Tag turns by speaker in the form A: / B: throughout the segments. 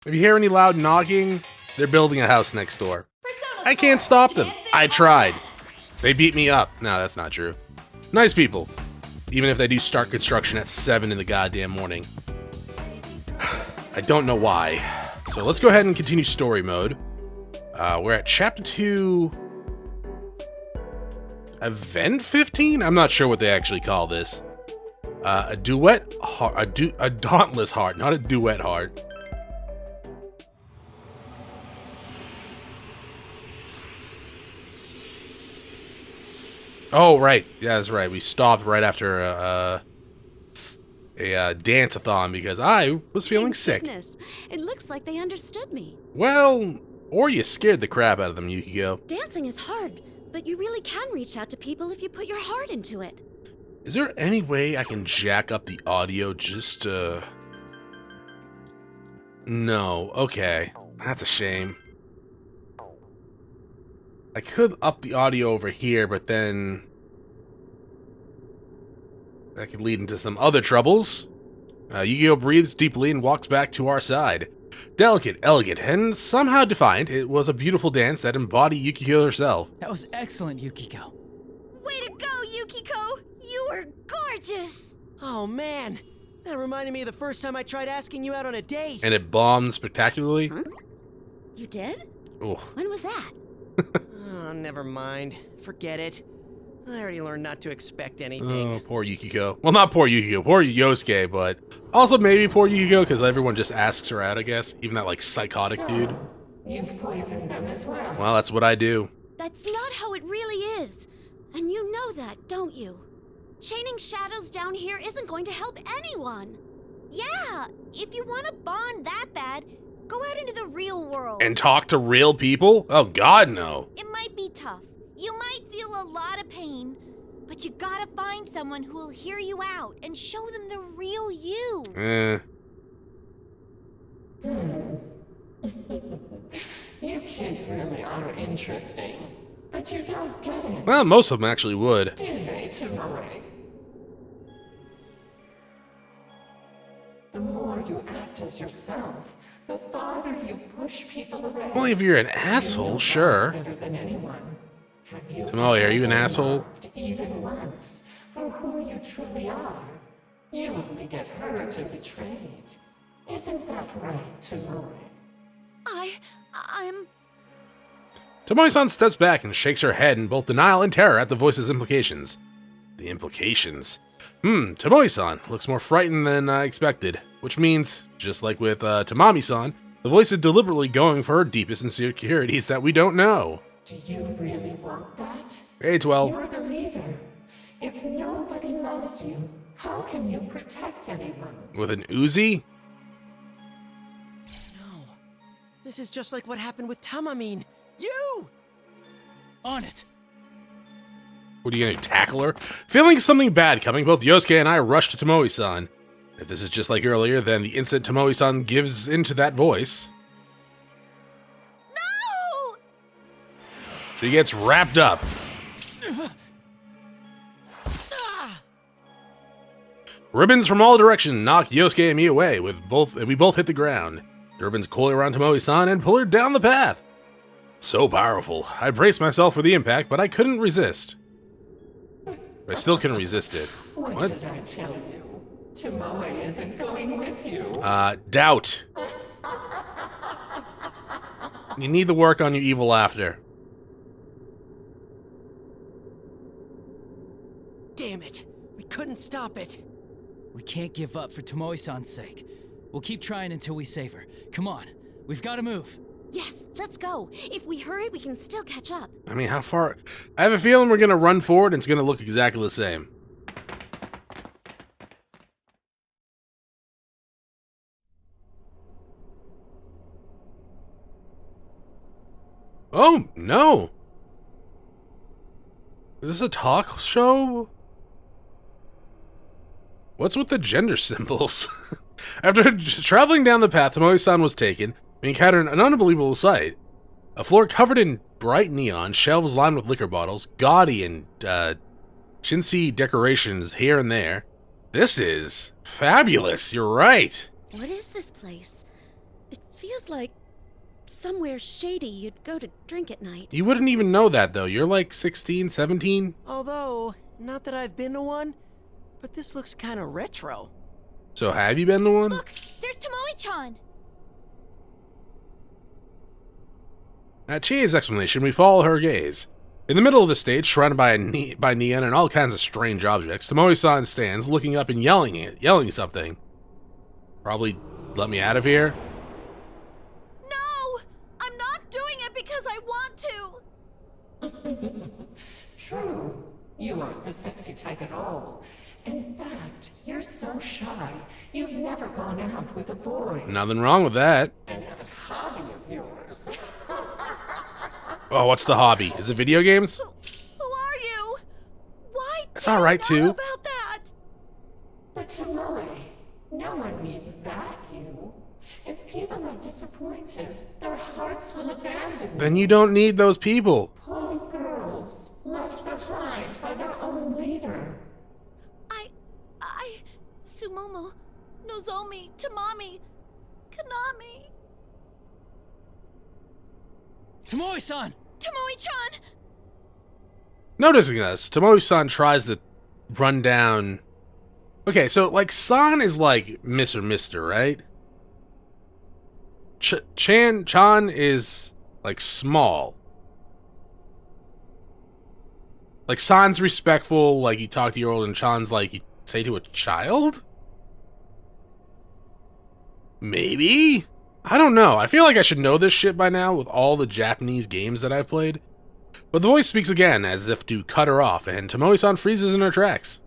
A: If you hear any loud knocking, they're building a house next door. I can't stop them. I tried. They beat me up. No, that's not true. Nice people. Even if they do start construction at 7 in the goddamn morning. I don't know why. So let's go ahead and continue story mode. We're at chapter 2. Event 15? I'm not sure what they actually call this. A duet heart. A dauntless heart, not a duet heart. Oh, right. Yeah, that's right. We stopped right after a dance-a-thon because I was feeling sick.
B: Goodness. It looks like they understood me.
A: Well, or you scared the crap out of them, Yukiko.
B: Dancing is hard, but you really can reach out to people if you put your heart into it.
A: Is there any way I can jack up the audio just to... No. Okay. That's a shame. I could up the audio over here, but then that could lead into some other troubles. Yu-Gi-Oh breathes deeply and walks back to our side. Delicate, elegant, and somehow defiant, it was a beautiful dance that embodied Yukiko herself.
C: That was excellent, Yukiko.
B: Way to go, Yukiko! You were gorgeous!
D: Oh man, that reminded me of the first time I tried asking you out on a date.
A: And it bombed spectacularly.
B: Huh? You did?
A: Oh.
B: When was that?
D: Oh, never mind. Forget it. I already learned not to expect anything.
A: Oh, poor Yukiko. Well, not poor Yukiko, poor Yosuke, but also maybe poor Yukiko because everyone just asks her out, I guess. Even that, like, psychotic dude.
E: You've poisoned them as well.
A: Well, that's what I do.
B: That's not how it really is. And you know that, don't you? Chaining shadows down here isn't going to help anyone. Yeah, if you want to bond that bad, go out into the real world.
A: And talk to real people? Oh, God, no.
B: It might be tough. You might feel a lot of pain, but you gotta find someone who will hear you out and show them the real you.
E: You kids really are interesting, but you don't get it.
A: Well, most of them actually would.
E: Do they, Tomoe? The more you act as yourself, the farther you push people away.
A: Well, if you're an asshole, sure.
E: Better than anyone. Have you
A: Tomoe, are you an
E: ever
A: asshole?
E: loved even once for who you truly are? You only get hurt or betrayed. Isn't that right, Tomoe?
B: I'm...
A: Tomoe-san steps back and shakes her head in both denial and terror at the voice's implications. The implications. Tomoe-san looks more frightened than I expected, which means, just like with Tamami-san, the voice is deliberately going for her deepest insecurities that we don't know.
E: Do you really want that?
A: Hey, 12.
E: You're the leader. If nobody loves you, how can you protect anyone?
A: With an Uzi?
D: No. This is just like what happened with Tamamine. You!
C: On it.
A: What are you gonna tackle her? Feeling something bad coming, both Yosuke and I rush to Tomoe-san. If this is just like earlier, then the instant Tomoe-san gives into that voice,
B: No!
A: she gets wrapped up. Ribbons from all directions knock Yosuke and me away. We both hit the ground. The ribbons coil around Tomoe-san and pull her down the path. So powerful. I braced myself for the impact, but I couldn't resist. I still couldn't resist it.
E: What did I tell you? Tomoe isn't going with you.
A: Doubt. You need to work on your evil laughter.
D: Damn it. We couldn't stop it.
C: We can't give up for Tomoe-san's sake. We'll keep trying until we save her. Come on, we've got to move.
B: Yes, let's go. If we hurry, we can still catch up.
A: I mean, how far? I have a feeling we're gonna run forward and it's gonna look exactly the same. Oh, no. Is this a talk show? What's with the gender symbols? After traveling down the path Tomoe-san was taken, we encountered an unbelievable sight. A floor covered in bright neon, shelves lined with liquor bottles, gaudy and, chintzy decorations here and there. This is fabulous, you're right.
B: What is this place? It feels like somewhere shady you'd go to drink at night.
A: You wouldn't even know that, though. You're like 16, 17?
D: Although, not that I've been to one, but this looks kind of retro.
A: So have you been to one?
B: Look, there's Tomoe-chan.
A: At Chie's explanation, we follow her gaze. In the middle of the stage, surrounded by neon and all kinds of strange objects, Tomoe-san stands, looking up and yelling something. Probably, let me out of here?
B: No! I'm not doing it because I want to!
E: True. You aren't the sexy type at all. In fact, you're so shy, you've never gone out with a boy.
A: Nothing wrong with that.
E: And that hobby of yours.
A: Oh, what's the hobby? Is it video games?
B: Who are you? Why
A: It's
B: do you
A: alright,
B: know
A: too.
B: about that?
E: But Tomoe, no one needs that you. If people are disappointed, their hearts will abandon them.
A: Then you don't need those people.
E: Poor girls, left behind by their own leader.
B: Sumomo, Nozomi, Tamami, Kanami.
C: Tomoe-san!
B: Tomoe-chan!
A: Noticing this, Tomoe-san tries to run down... Okay, so, like, San is like Mr. right? Chan is, like, small. Like, San's respectful, like, you talk to your old, and Chan's like, you say to a child? Maybe? I don't know. I feel like I should know this shit by now with all the Japanese games that I've played. But the voice speaks again, as if to cut her off, and Tomoe-san freezes in her tracks.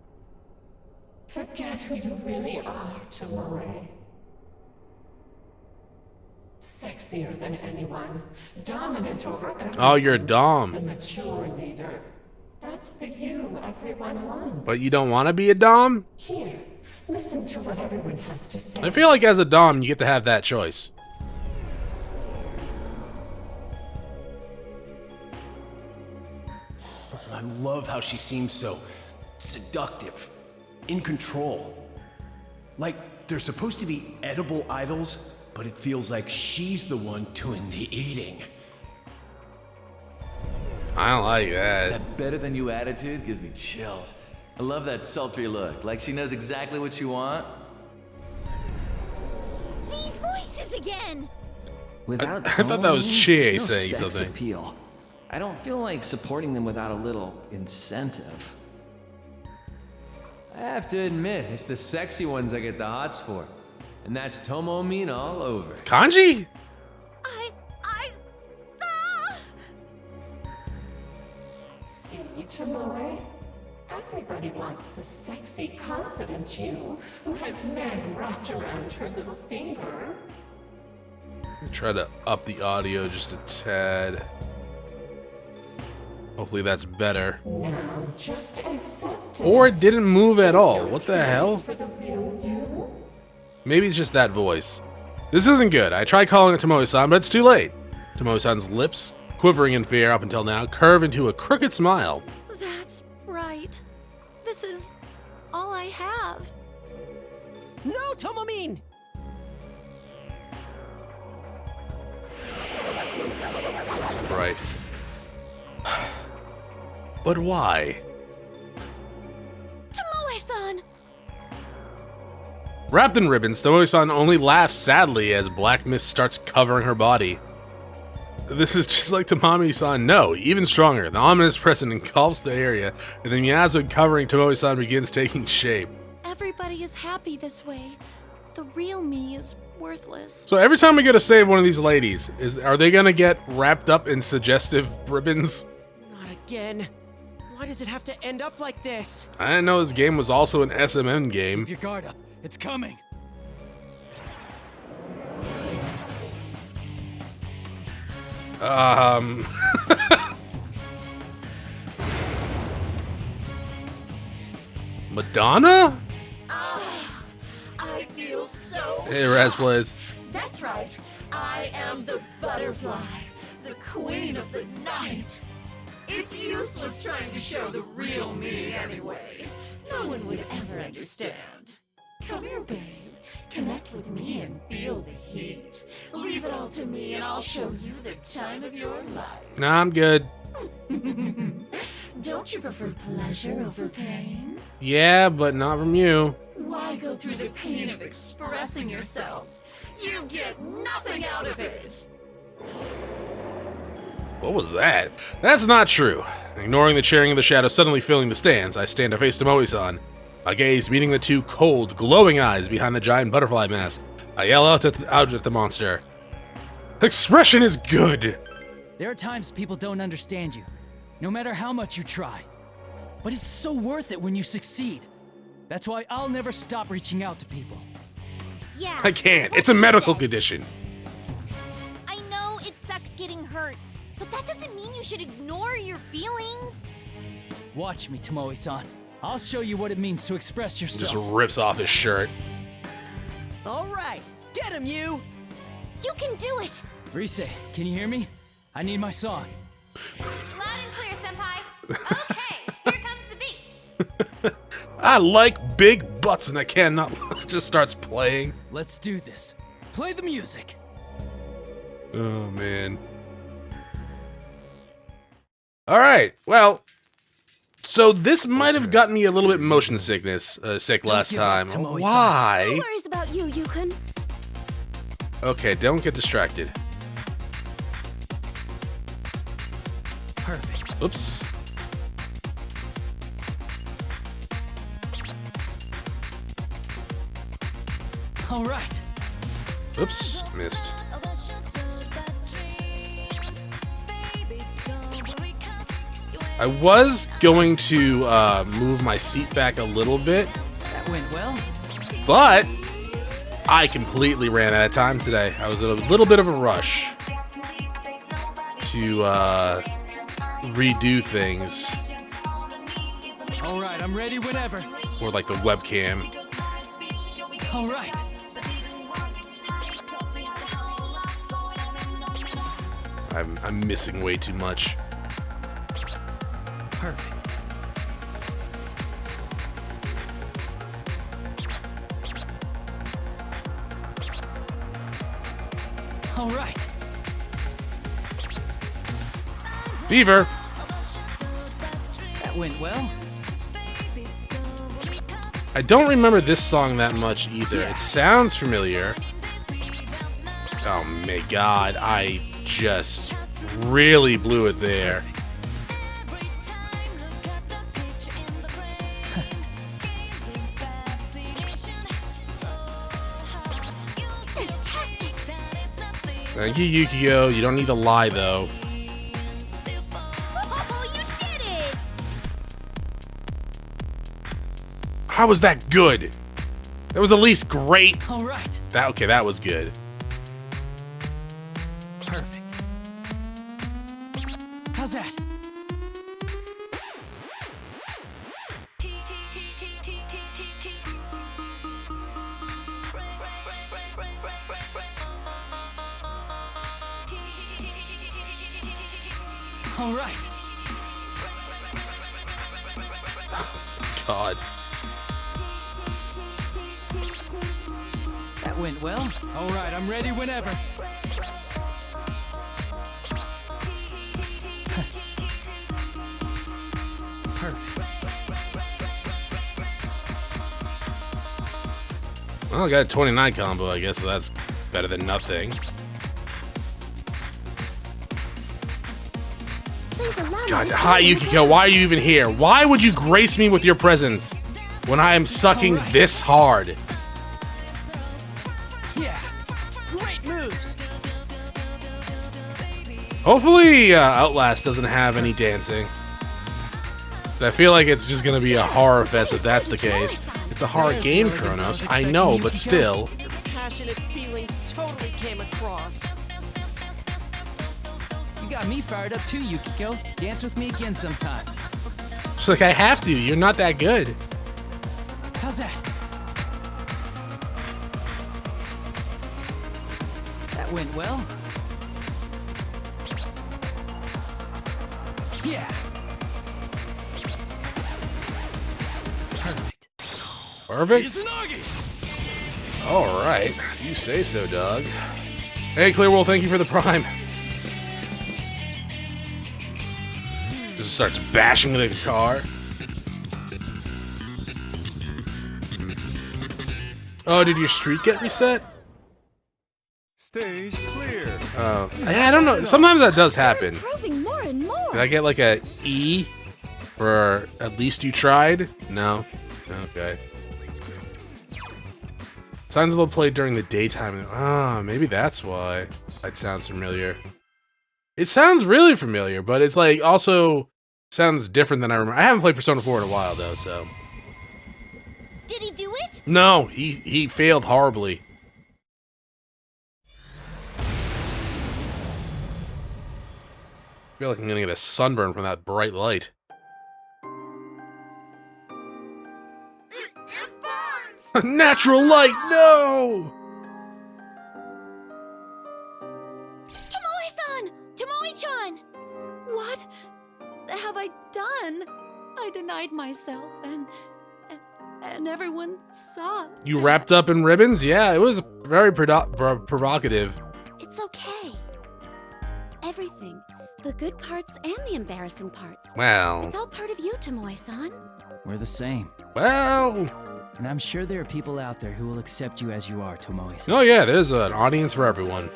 E: Forget who you really are, Tomoe. Sexier than anyone, dominant over everyone.
A: Oh, you're a
E: The
A: dom.
E: mature leader. That's the you everyone wants.
A: But you don't want to be a dom?
E: Here, listen to what everyone has to say.
A: I feel like as a dom, you get to have that choice.
F: I love how she seems so seductive, in control. Like they're supposed to be edible idols, but it feels like she's the one doing the eating.
A: I don't like that.
G: That better than you attitude gives me chills. I love that sultry look, like she knows exactly what you want.
B: These voices again!
G: Without
A: I thought that was
G: tone,
A: Chie
G: there's no
A: saying
G: sex
A: something.
G: appeal. I don't feel like supporting them without a little incentive.
H: I have to admit, it's the sexy ones I get the hots for. And that's Tomoe mean all over.
A: Kanji?
E: See, Tomoe? Everybody wants the sexy, confident you who has men wrapped around her little finger.
A: Try to up the audio just a tad. Hopefully that's better.
E: Now, just accept it.
A: Or it didn't move at
E: There's
A: all.
E: no
A: What the
E: place
A: hell?
E: for the real you.
A: Maybe it's just that voice. This isn't good. I tried calling it Tomoe-san, but it's too late. Tomoe-san's lips, quivering in fear up until now, curve into a crooked smile.
B: That's right. This is all I have.
D: No, Tomomin!
A: Right. But why?
B: Tomoe-san!
A: Wrapped in ribbons, Tomoe-san only laughs sadly as black mist starts covering her body. This is just like Tamami-san. No, even stronger. The ominous presence engulfs the area, and the miasma covering Tomoe-san begins taking shape.
B: Everybody is happy this way. The real me is worthless.
A: So every time we get to save one of these ladies, are they gonna get wrapped up in suggestive ribbons?
D: Not again. Why does it have to end up like this?
A: I didn't know this game was also an SMM game.
C: Keep your guard up. It's coming.
A: Madonna?
I: I feel so
A: Hey, Raz plays.
I: That's right. I am the butterfly, the queen of the night. It's useless trying to show the real me anyway. No one would ever understand. Come here, babe. Connect with me and feel the heat. Leave it all to me and I'll show you the time of your life.
A: Nah, I'm good.
I: Don't you prefer pleasure over pain?
A: Yeah, but not from you.
I: Why go through the pain of expressing yourself? You get nothing out of it.
A: What was that? That's not true. Ignoring the cheering of the shadow suddenly filling the stands, I stand to face Tomoe-san. A gaze meeting the two cold, glowing eyes behind the giant butterfly mask. I yell out at the monster. Expression is good!
C: There are times people don't understand you, no matter how much you try. But it's so worth it when you succeed. That's why I'll never stop reaching out to people.
B: Yeah.
A: I can't. It's a medical condition.
B: I know it sucks getting hurt, but that doesn't mean you should ignore your feelings.
C: Watch me, Tomoe-san. I'll show you what it means to express yourself.
A: Just rips off his shirt.
D: All right, get him, you!
B: You can do it.
C: Rise, can you hear me? I need my song.
B: Loud and clear, senpai. Okay, here comes the beat.
A: I like big butts and I cannot. Just starts playing.
C: Let's do this. Play the music.
A: Oh, man. All right, well. So this might have gotten me a little bit motion sick last
C: give up,
A: time.
C: Tomoe-san.
A: Why?
B: No worries about you, Yukon.
A: Okay, don't get distracted.
C: Perfect.
A: Oops.
C: All right.
A: Oops, missed. I was going to move my seat back a little bit,
C: That went well.
A: but I completely ran out of time today. I was in a little bit of a rush to redo things,
C: All right, I'm ready whenever.
A: or like the webcam.
C: All right.
A: I'm missing way too much.
C: Perfect. All right.
A: Beaver!
C: That went well.
A: I don't remember this song that much either. It sounds familiar. Oh my god, I just really blew it there.
B: Fantastic.
A: Thank you, Yukio. You don't need to lie, though.
B: Oh, you did it.
A: How was that good? That was at least great.
C: All right.
A: Okay, that was good.
C: Perfect. How's that? All right.
A: God.
C: That went well. All right, I'm ready whenever. Perfect.
A: Well, I got a 29 combo, I guess, so that's better than nothing.
B: Please allow me
A: God,
B: to
A: hi,
B: play
A: Yukiko. Why are you even here? Why would you grace me with your presence when I am sucking
C: Alright.
A: this hard?
C: Yeah. Great moves.
A: Hopefully, Outlast doesn't have any dancing. So I feel like it's just gonna be a horror fest if that's the case. It's a horror
C: There's
A: game,
C: the evidence I was
A: Chronos. I
C: expecting
A: know,
C: you
A: but
C: to
A: still.
D: Your passionate feelings totally came across.
C: You got me fired up too, Yukiko. Dance with me again sometime.
A: She's like, I have to. You're not that good.
C: How's that? That went well. Yeah. Perfect.
A: Perfect.
C: Izanagi!
A: Alright, you say so, dog. Hey, Clearwell, thank you for the prime. Just starts bashing the guitar. Oh, did your streak get reset?
J: Stage clear.
A: Oh, I don't know. Sometimes that does happen.
B: Improving more and more.
A: Did I get like a E for at least you tried? No. Okay. Signs will play during the daytime. Ah, maybe that's why that sounds familiar. It sounds really familiar, but it's like also sounds different than I remember. I haven't played Persona 4 in a while though, so.
B: Did he do it?
A: No, he failed horribly. I feel like I'm gonna get a sunburn from that bright light.
I: It burns!
A: Natural light, no!
B: Tomoe-san! Tomoe-chan!
K: What have I done? I denied myself and everyone saw.
A: You wrapped up in ribbons? Yeah, it was very provocative.
B: It's okay. Everything. The good parts and the embarrassing parts.
A: Well.
B: It's all part of you, Tomoe-san.
C: We're the same.
A: Well.
C: And I'm sure there are people out there who will accept you as you are, Tomoe-san.
A: Oh yeah, there's an audience for everyone.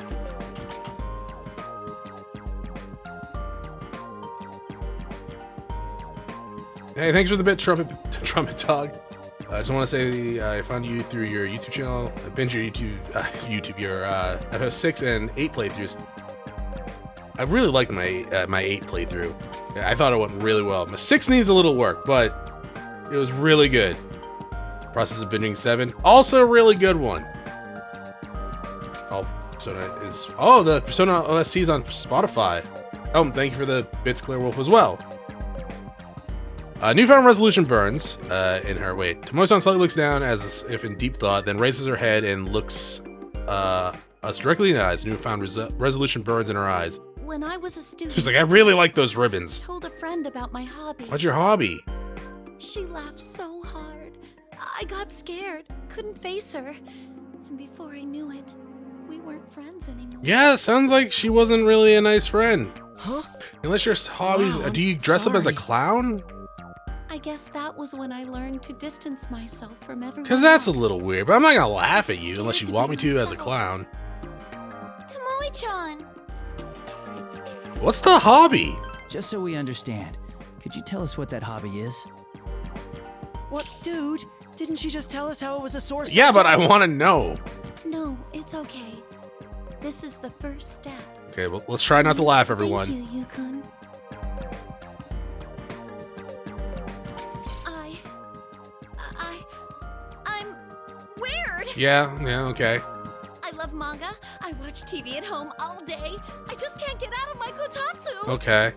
A: Hey, thanks for the bit, trumpet dog. I just want to say I found you through your YouTube channel. I binged your your FF6 and 8 playthroughs. I really liked my my 8 playthrough. I thought it went really well. My 6 needs a little work, but it was really good. Process of binging 7, also a really good one. Oh, Persona is the Persona OST is on Spotify. Oh, thank you for the bits, Clearwolf, as well. Newfound resolution burns in her. Wait, Tomoe-san slightly looks down as if in deep thought, then raises her head and looks us directly in the eyes. Newfound resolution burns in her eyes.
K: When I was a student,
A: She's like, I really like those ribbons.
K: I told a friend about my hobby.
A: What's your hobby?
K: She laughed so hard. I got scared, couldn't face her. And before I knew it, we weren't friends anymore.
A: Yeah, sounds like she wasn't really a nice friend.
K: Huh?
A: Unless your hobbies,
K: Wow,
A: do you dress up as a clown?
K: I guess that was when I learned to distance myself from everyone.
A: Because that's a
K: else.
A: little weird, but I'm not gonna laugh at you unless you want me to as a clown.
B: Tomoe-chan!
A: What's the hobby?
C: Just so we understand, could you tell us what that hobby is?
D: What, dude? Didn't she just tell us how it was a source?
A: Yeah, but I want to know.
K: No, it's okay. This is the first step.
A: Okay, well, let's try not to laugh, everyone.
K: Thank you, Yukun. I'm weird.
A: Yeah, okay.
K: I love manga. I watch TV at home all day. I just can't get out of my kotatsu.
A: Okay.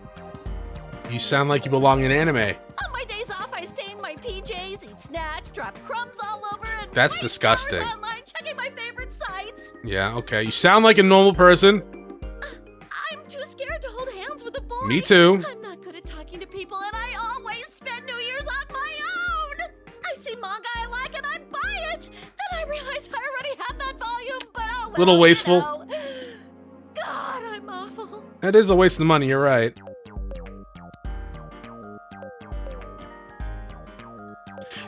A: You sound like you belong in anime.
K: On my days off, I stay in my PJs, eat snacks, drop crumbs all over, and
A: That's
K: waste
A: disgusting.
K: hours online checking my favorite sites.
A: Yeah, okay. You sound like a normal person.
K: I'm too scared to hold hands with a boy.
A: Me too.
K: I'm not good at talking to people, and I always spend New Year's on my own. I see manga I like, and I buy it. Then I realize I already have that volume, but oh well.
A: Little wasteful.
K: You know. God, I'm awful.
A: That is a waste of money, you're right.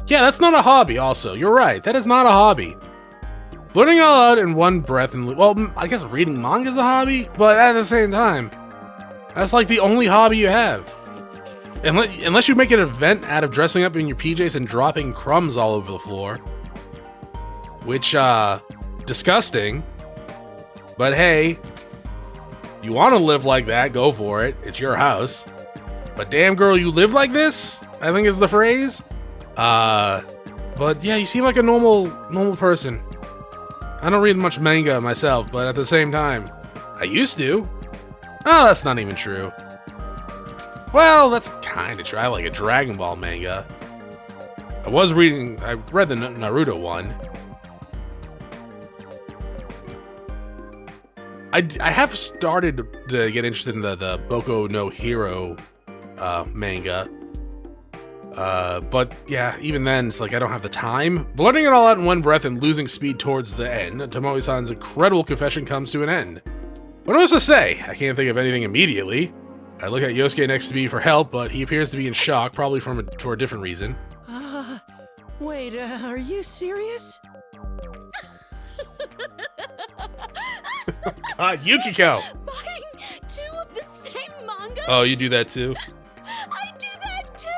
A: Yeah, that's not a hobby, also. You're right. That is not a hobby. Learning all out in one breath and... Well, I guess reading manga is a hobby, but at the same time, that's like the only hobby you have. Unless you make an event out of dressing up in your PJs and dropping crumbs all over the floor. Which, disgusting. But hey, you want to live like that, go for it. It's your house. But damn girl, you live like this? I think is the phrase. But yeah, you seem like a normal person. I don't read much manga myself, but at the same time, I used to. Oh, that's not even true. Well, that's kind of true. I like a Dragon Ball manga. I read the Naruto one. I have started to get interested in the Boku no Hero manga. But yeah, even then, it's like I don't have the time. Blurting it all out in one breath and losing speed towards the end, Tomoe-san's incredible confession comes to an end. What else to say? I can't think of anything immediately. I look at Yosuke next to me for help, but he appears to be in shock, probably for a different reason.
D: Wait, are you serious?
A: God, Yukiko!
B: Buying 2 of the same manga?
A: Oh, you do that too?
B: I do that too!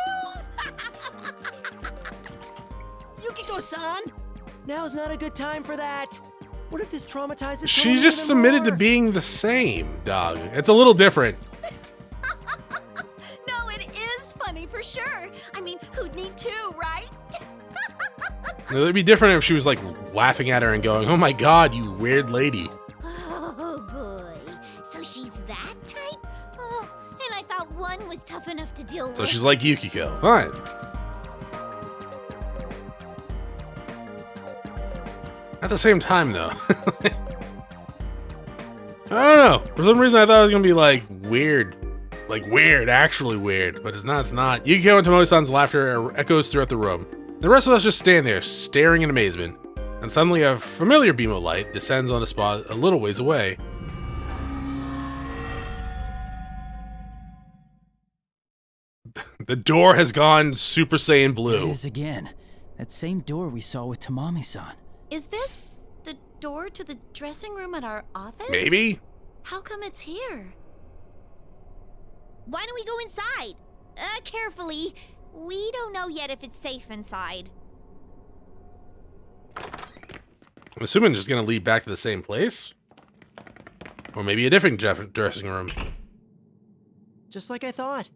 D: Yukiko-san! Now's not a good time for that. What if this traumatizes
A: She
D: someone
A: just
D: even
A: submitted
D: more?
A: to being the same, dog. It's a little different.
K: No, it is funny for sure. I mean, who'd need 2, right?
A: It would be different if she was like laughing at her and going, "Oh my god, you weird lady."
B: Oh boy. So she's that type? Oh, and I thought 1 was tough enough to deal with.
A: So she's like Yukiko. Fine. At the same time, though. I don't know. For some reason, I thought it was going to be like weird. Like weird, actually weird. But it's not, it's not. Yukiko and Tomoe-san's laughter echoes throughout the room. The rest of us just stand there, staring in amazement. And suddenly a familiar beam of light descends on a spot a little ways away. The door has gone Super Saiyan
C: It
A: Blue.
C: is again. That same door we saw with Tamami-san.
K: Is this the door to the dressing room at our office?
A: Maybe?
K: How come it's here?
B: Why don't we go inside? Carefully. We don't know yet if it's safe inside.
A: I'm assuming it's just going to lead back to the same place? Or maybe a different dressing room.
D: Just like I thought.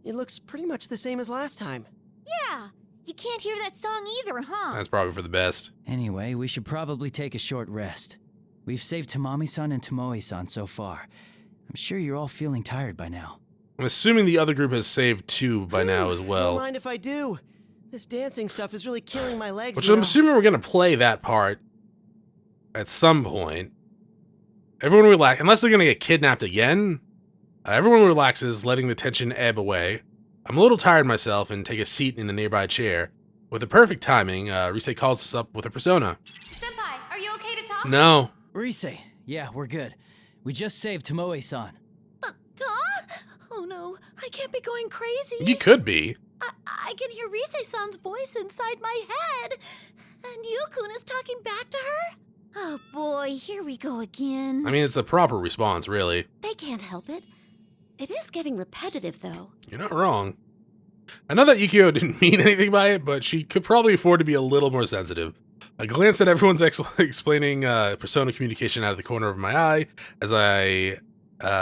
D: It looks pretty much the same as last time.
B: Yeah. You can't hear that song either, huh?
A: That's probably for the best.
C: Anyway, we should probably take a short rest. We've saved Tamami-san and Tomoe-san so far. I'm sure you're all feeling tired by now.
A: I'm assuming the other group has saved 2 by now as
D: Don't
A: well.
D: mind if I do. This dancing stuff is really killing my legs.
A: Which
D: you
A: I'm
D: know.
A: assuming we're going to play that part at some point. Everyone relax. Unless they're going to get kidnapped again. Everyone relaxes, letting the tension ebb away. I'm a little tired myself and take a seat in a nearby chair. With the perfect timing, Rise calls us up with a persona.
J: Senpai, are you okay to talk?
A: No.
C: Rise, yeah, we're good. We just saved Tomoe-san.
K: Oh no, I can't be going crazy.
A: You could be.
K: I can hear Rise-san's voice inside my head. And Yukun is talking back to her?
B: Oh boy, here we go again.
A: I mean, it's a proper response, really.
K: They can't help it. It is getting repetitive, though.
A: You're not wrong. I know that Yukio didn't mean anything by it, but she could probably afford to be a little more sensitive. I glance at everyone's explaining persona communication out of the corner of my eye as I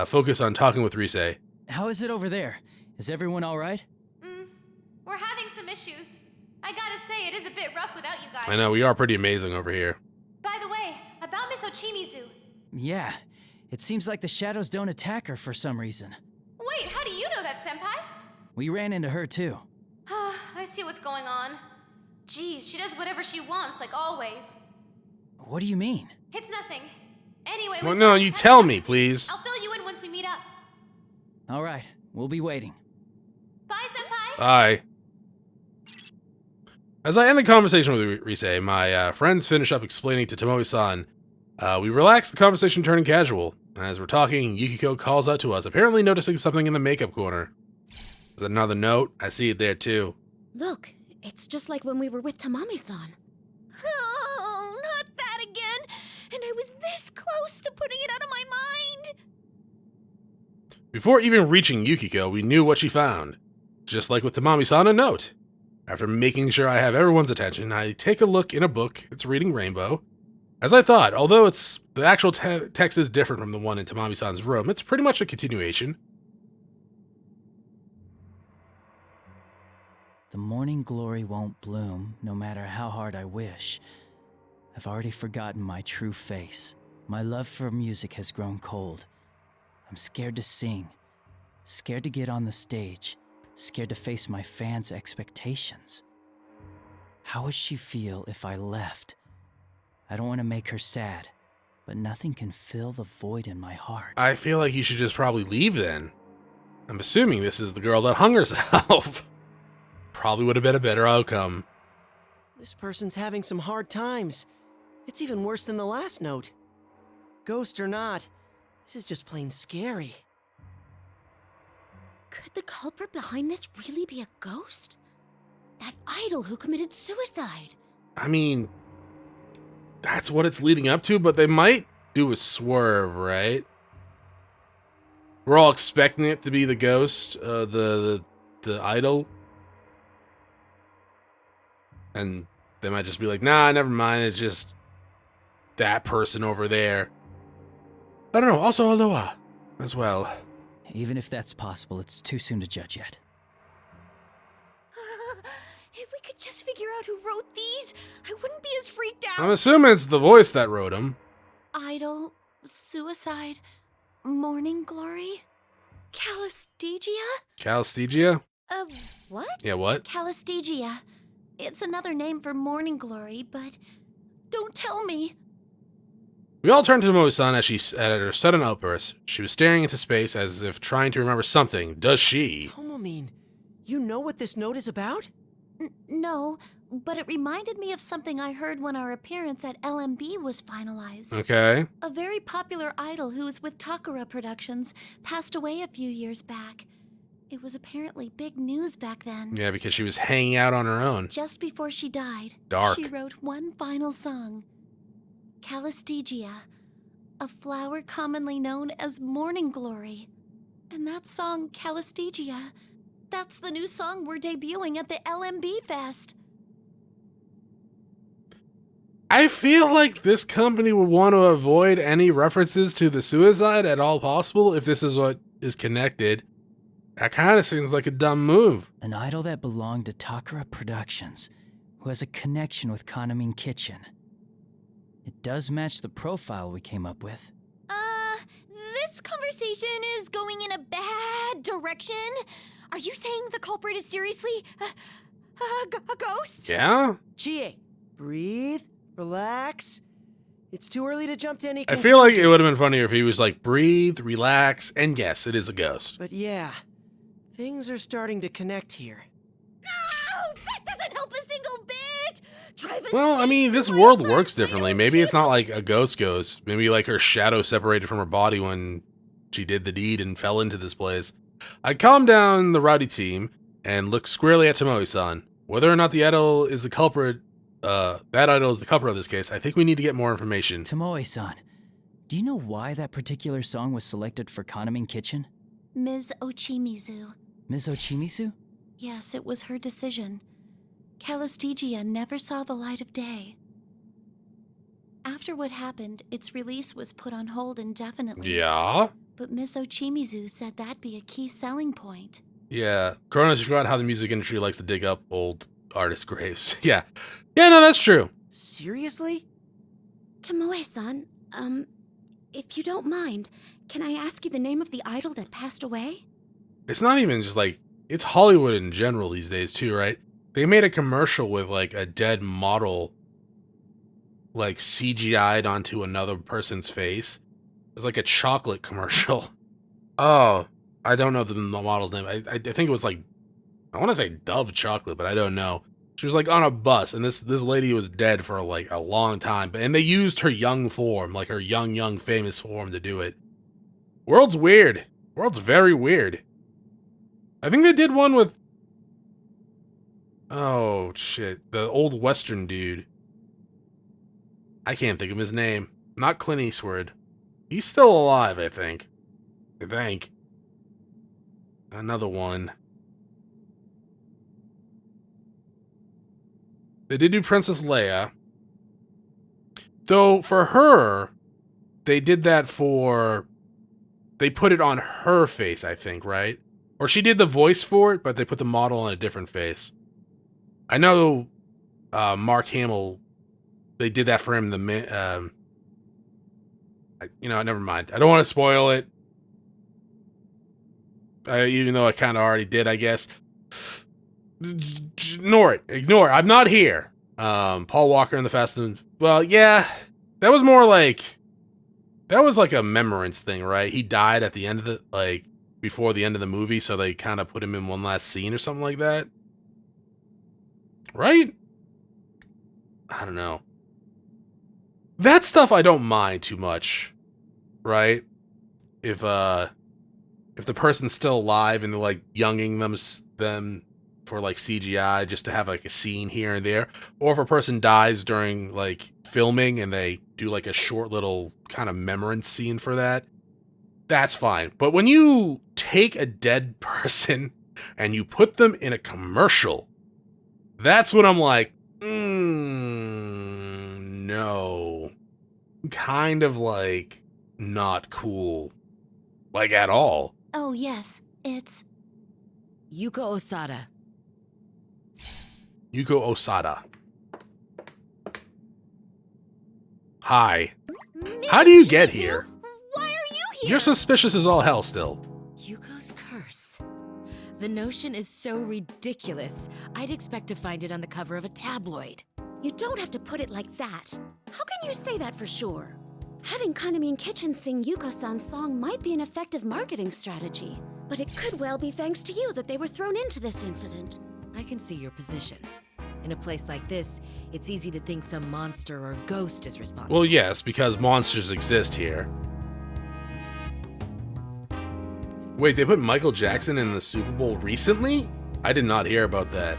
A: focus on talking with Rise.
C: How is it over there? Is everyone all right?
J: We're having some issues. I gotta say, it is a bit rough without you guys.
A: I know, we are pretty amazing over here.
J: By the way, about Miss Ochimizu.
C: Yeah, it seems like the shadows don't attack her for some reason.
J: Wait, how do you know that, Senpai?
C: We ran into her too.
J: I see what's going on. Geez, she does whatever she wants, like always.
C: What do you mean?
J: It's nothing. Anyway,
A: Well,
J: with
A: no,
J: that,
A: you
J: have
A: tell
J: fun.
A: me, please.
J: I'll fill you in once we meet up.
C: All right, we'll be waiting.
J: Bye, Senpai.
A: Bye. As I end the conversation with Rise, my friends finish up explaining to Tomoe-san. We relax, the conversation turning casual. As we're talking, Yukiko calls out to us, apparently noticing something in the makeup corner. Is that another note? I see it there too.
K: Look, it's just like when we were with Tamami-san.
B: Oh, not that again! And I was this close to putting it out of my mind!
A: Before even reaching Yukiko, we knew what she found. Just like with Tamami-san, a note. After making sure I have everyone's attention, I take a look in a book. It's reading Rainbow. As I thought, although the actual text is different from the one in Tamami-san's room, it's pretty much a continuation.
C: The morning glory won't bloom, no matter how hard I wish. I've already forgotten my true face. My love for music has grown cold. I'm scared to sing, scared to get on the stage, scared to face my fans' expectations. How would she feel if I left? I don't want to make her sad, but nothing can fill the void in my heart.
A: I feel like you should just probably leave then. I'm assuming this is the girl that hung herself. probably would have been a better outcome.
D: This person's having some hard times. It's even worse than the last note. Ghost or not, this is just plain scary.
B: Could the culprit behind this really be a ghost? That idol who committed suicide?
A: I mean, that's what it's leading up to, but they might do a swerve, right? We're all expecting it to be the ghost, the idol. And they might just be like, nah, never mind, it's just that person over there. I don't know, also Aloha as well.
C: Even if that's possible, it's too soon to judge yet.
B: If we could just figure out who wrote these, I wouldn't be as freaked out.
A: I'm assuming it's the voice that wrote them.
K: Idol, suicide, morning glory, Calistegia?
A: Calistegia?
K: What?
A: Yeah, what?
K: Calistegia. It's another name for morning glory, but don't tell me.
A: We all turned to Tomoe-san as at her sudden outburst. She was staring into space as if trying to remember something. Does she?
D: Tomoe, you know what this note is about?
K: No, but it reminded me of something I heard when our appearance at LMB was finalized.
A: Okay.
K: A very popular idol who was with Takara Productions passed away a few years back. It was apparently big news back then.
A: Yeah, because she was hanging out on her own.
K: Just before she died,
A: Dark.
K: she wrote one final song. Calistegia, a flower commonly known as morning glory. And that song, Calistegia, that's the new song we're debuting at the LMB Fest.
A: I feel like this company would want to avoid any references to the suicide at all possible if this is what is connected. That kind of seems like a dumb move.
C: An idol that belonged to Takara Productions, who has a connection with Kanamin Kitchen. It does match the profile we came up with.
B: This conversation is going in a bad direction. Are you saying the culprit is seriously a ghost?
A: Yeah?
D: Chie, breathe, relax. It's too early to jump to any
A: I
D: conclusions.
A: feel like it would have been funnier if he was like, breathe, relax, and yes, it is a ghost.
D: But yeah, things are starting to connect here.
B: No! That doesn't help a single bit!
A: Well, I mean, this world works differently. Maybe it's not like a ghost. Maybe like her shadow separated from her body when she did the deed and fell into this place. I calmed down the rowdy team and looked squarely at Tomoe-san. Whether or not the idol is the culprit, that idol is the culprit of this case, I think we need to get more information.
C: Tomoe-san, do you know why that particular song was selected for Kanamin Kitchen?
K: Ms. Ochimizu.
C: Ms. Ochimizu?
K: Yes, it was her decision. Calistegia never saw the light of day. After what happened, its release was put on hold indefinitely.
A: Yeah?
K: But Ms. Ochimizu said that'd be a key selling point.
A: Yeah. Chronos, you forgot how the music industry likes to dig up old artist graves. Yeah. Yeah, no, that's true.
D: Seriously?
B: Tomoe-san, if you don't mind, can I ask you the name of the idol that passed away?
A: It's not even just like, it's Hollywood in general these days too, right? They made a commercial with like a dead model, like CGI'd onto another person's face. It was like a chocolate commercial. Oh, I don't know the model's name. I think it was like, I want to say Dove Chocolate, but I don't know. She was like on a bus, and this lady was dead for like a long time. And they used her young form, like her young famous form to do it. World's weird. World's very weird. I think they did one with, oh shit, the old Western dude. I can't think of his name. Not Clint Eastwood. He's still alive, I think. Another one. They did do Princess Leia. Though, for her, they did that for, they put it on her face, I think, right? Or she did the voice for it, but they put the model on a different face. I know Mark Hamill, they did that for him. Never mind. I don't want to spoil it. Even though I kind of already did, I guess. Ignore it. I'm not here. Paul Walker in the Fast and... Well, yeah. That was more like... That was like a memorance thing, right? He died at the end of the... Like, before the end of the movie, so they kind of put him in one last scene or something like that. Right? I don't know. That stuff I don't mind too much, right? If the person's still alive and they're like younging them for like CGI just to have like a scene here and there, or if a person dies during like filming and they do like a short little kind of remembrance scene for that, that's fine. But when you take a dead person and you put them in a commercial, that's when I'm like, no. Kind of like not cool. Like at all.
K: Oh, yes, it's
L: Yuko Osada.
A: Yuko Osada. Hi. How do you get here?
B: Why are you here?
A: You're suspicious as all hell still.
L: Yuko's curse. The notion is so ridiculous, I'd expect to find it on the cover of a tabloid.
B: You don't have to put it like that. How can you say that for sure? Having Kanamin Kitchen sing Yuko-san's song might be an effective marketing strategy, but it could well be thanks to you that they were thrown into this incident.
L: I can see your position. In a place like this, it's easy to think some monster or ghost is responsible.
A: Well, yes, because monsters exist here. Wait, they put Michael Jackson in the Super Bowl recently? I did not hear about that.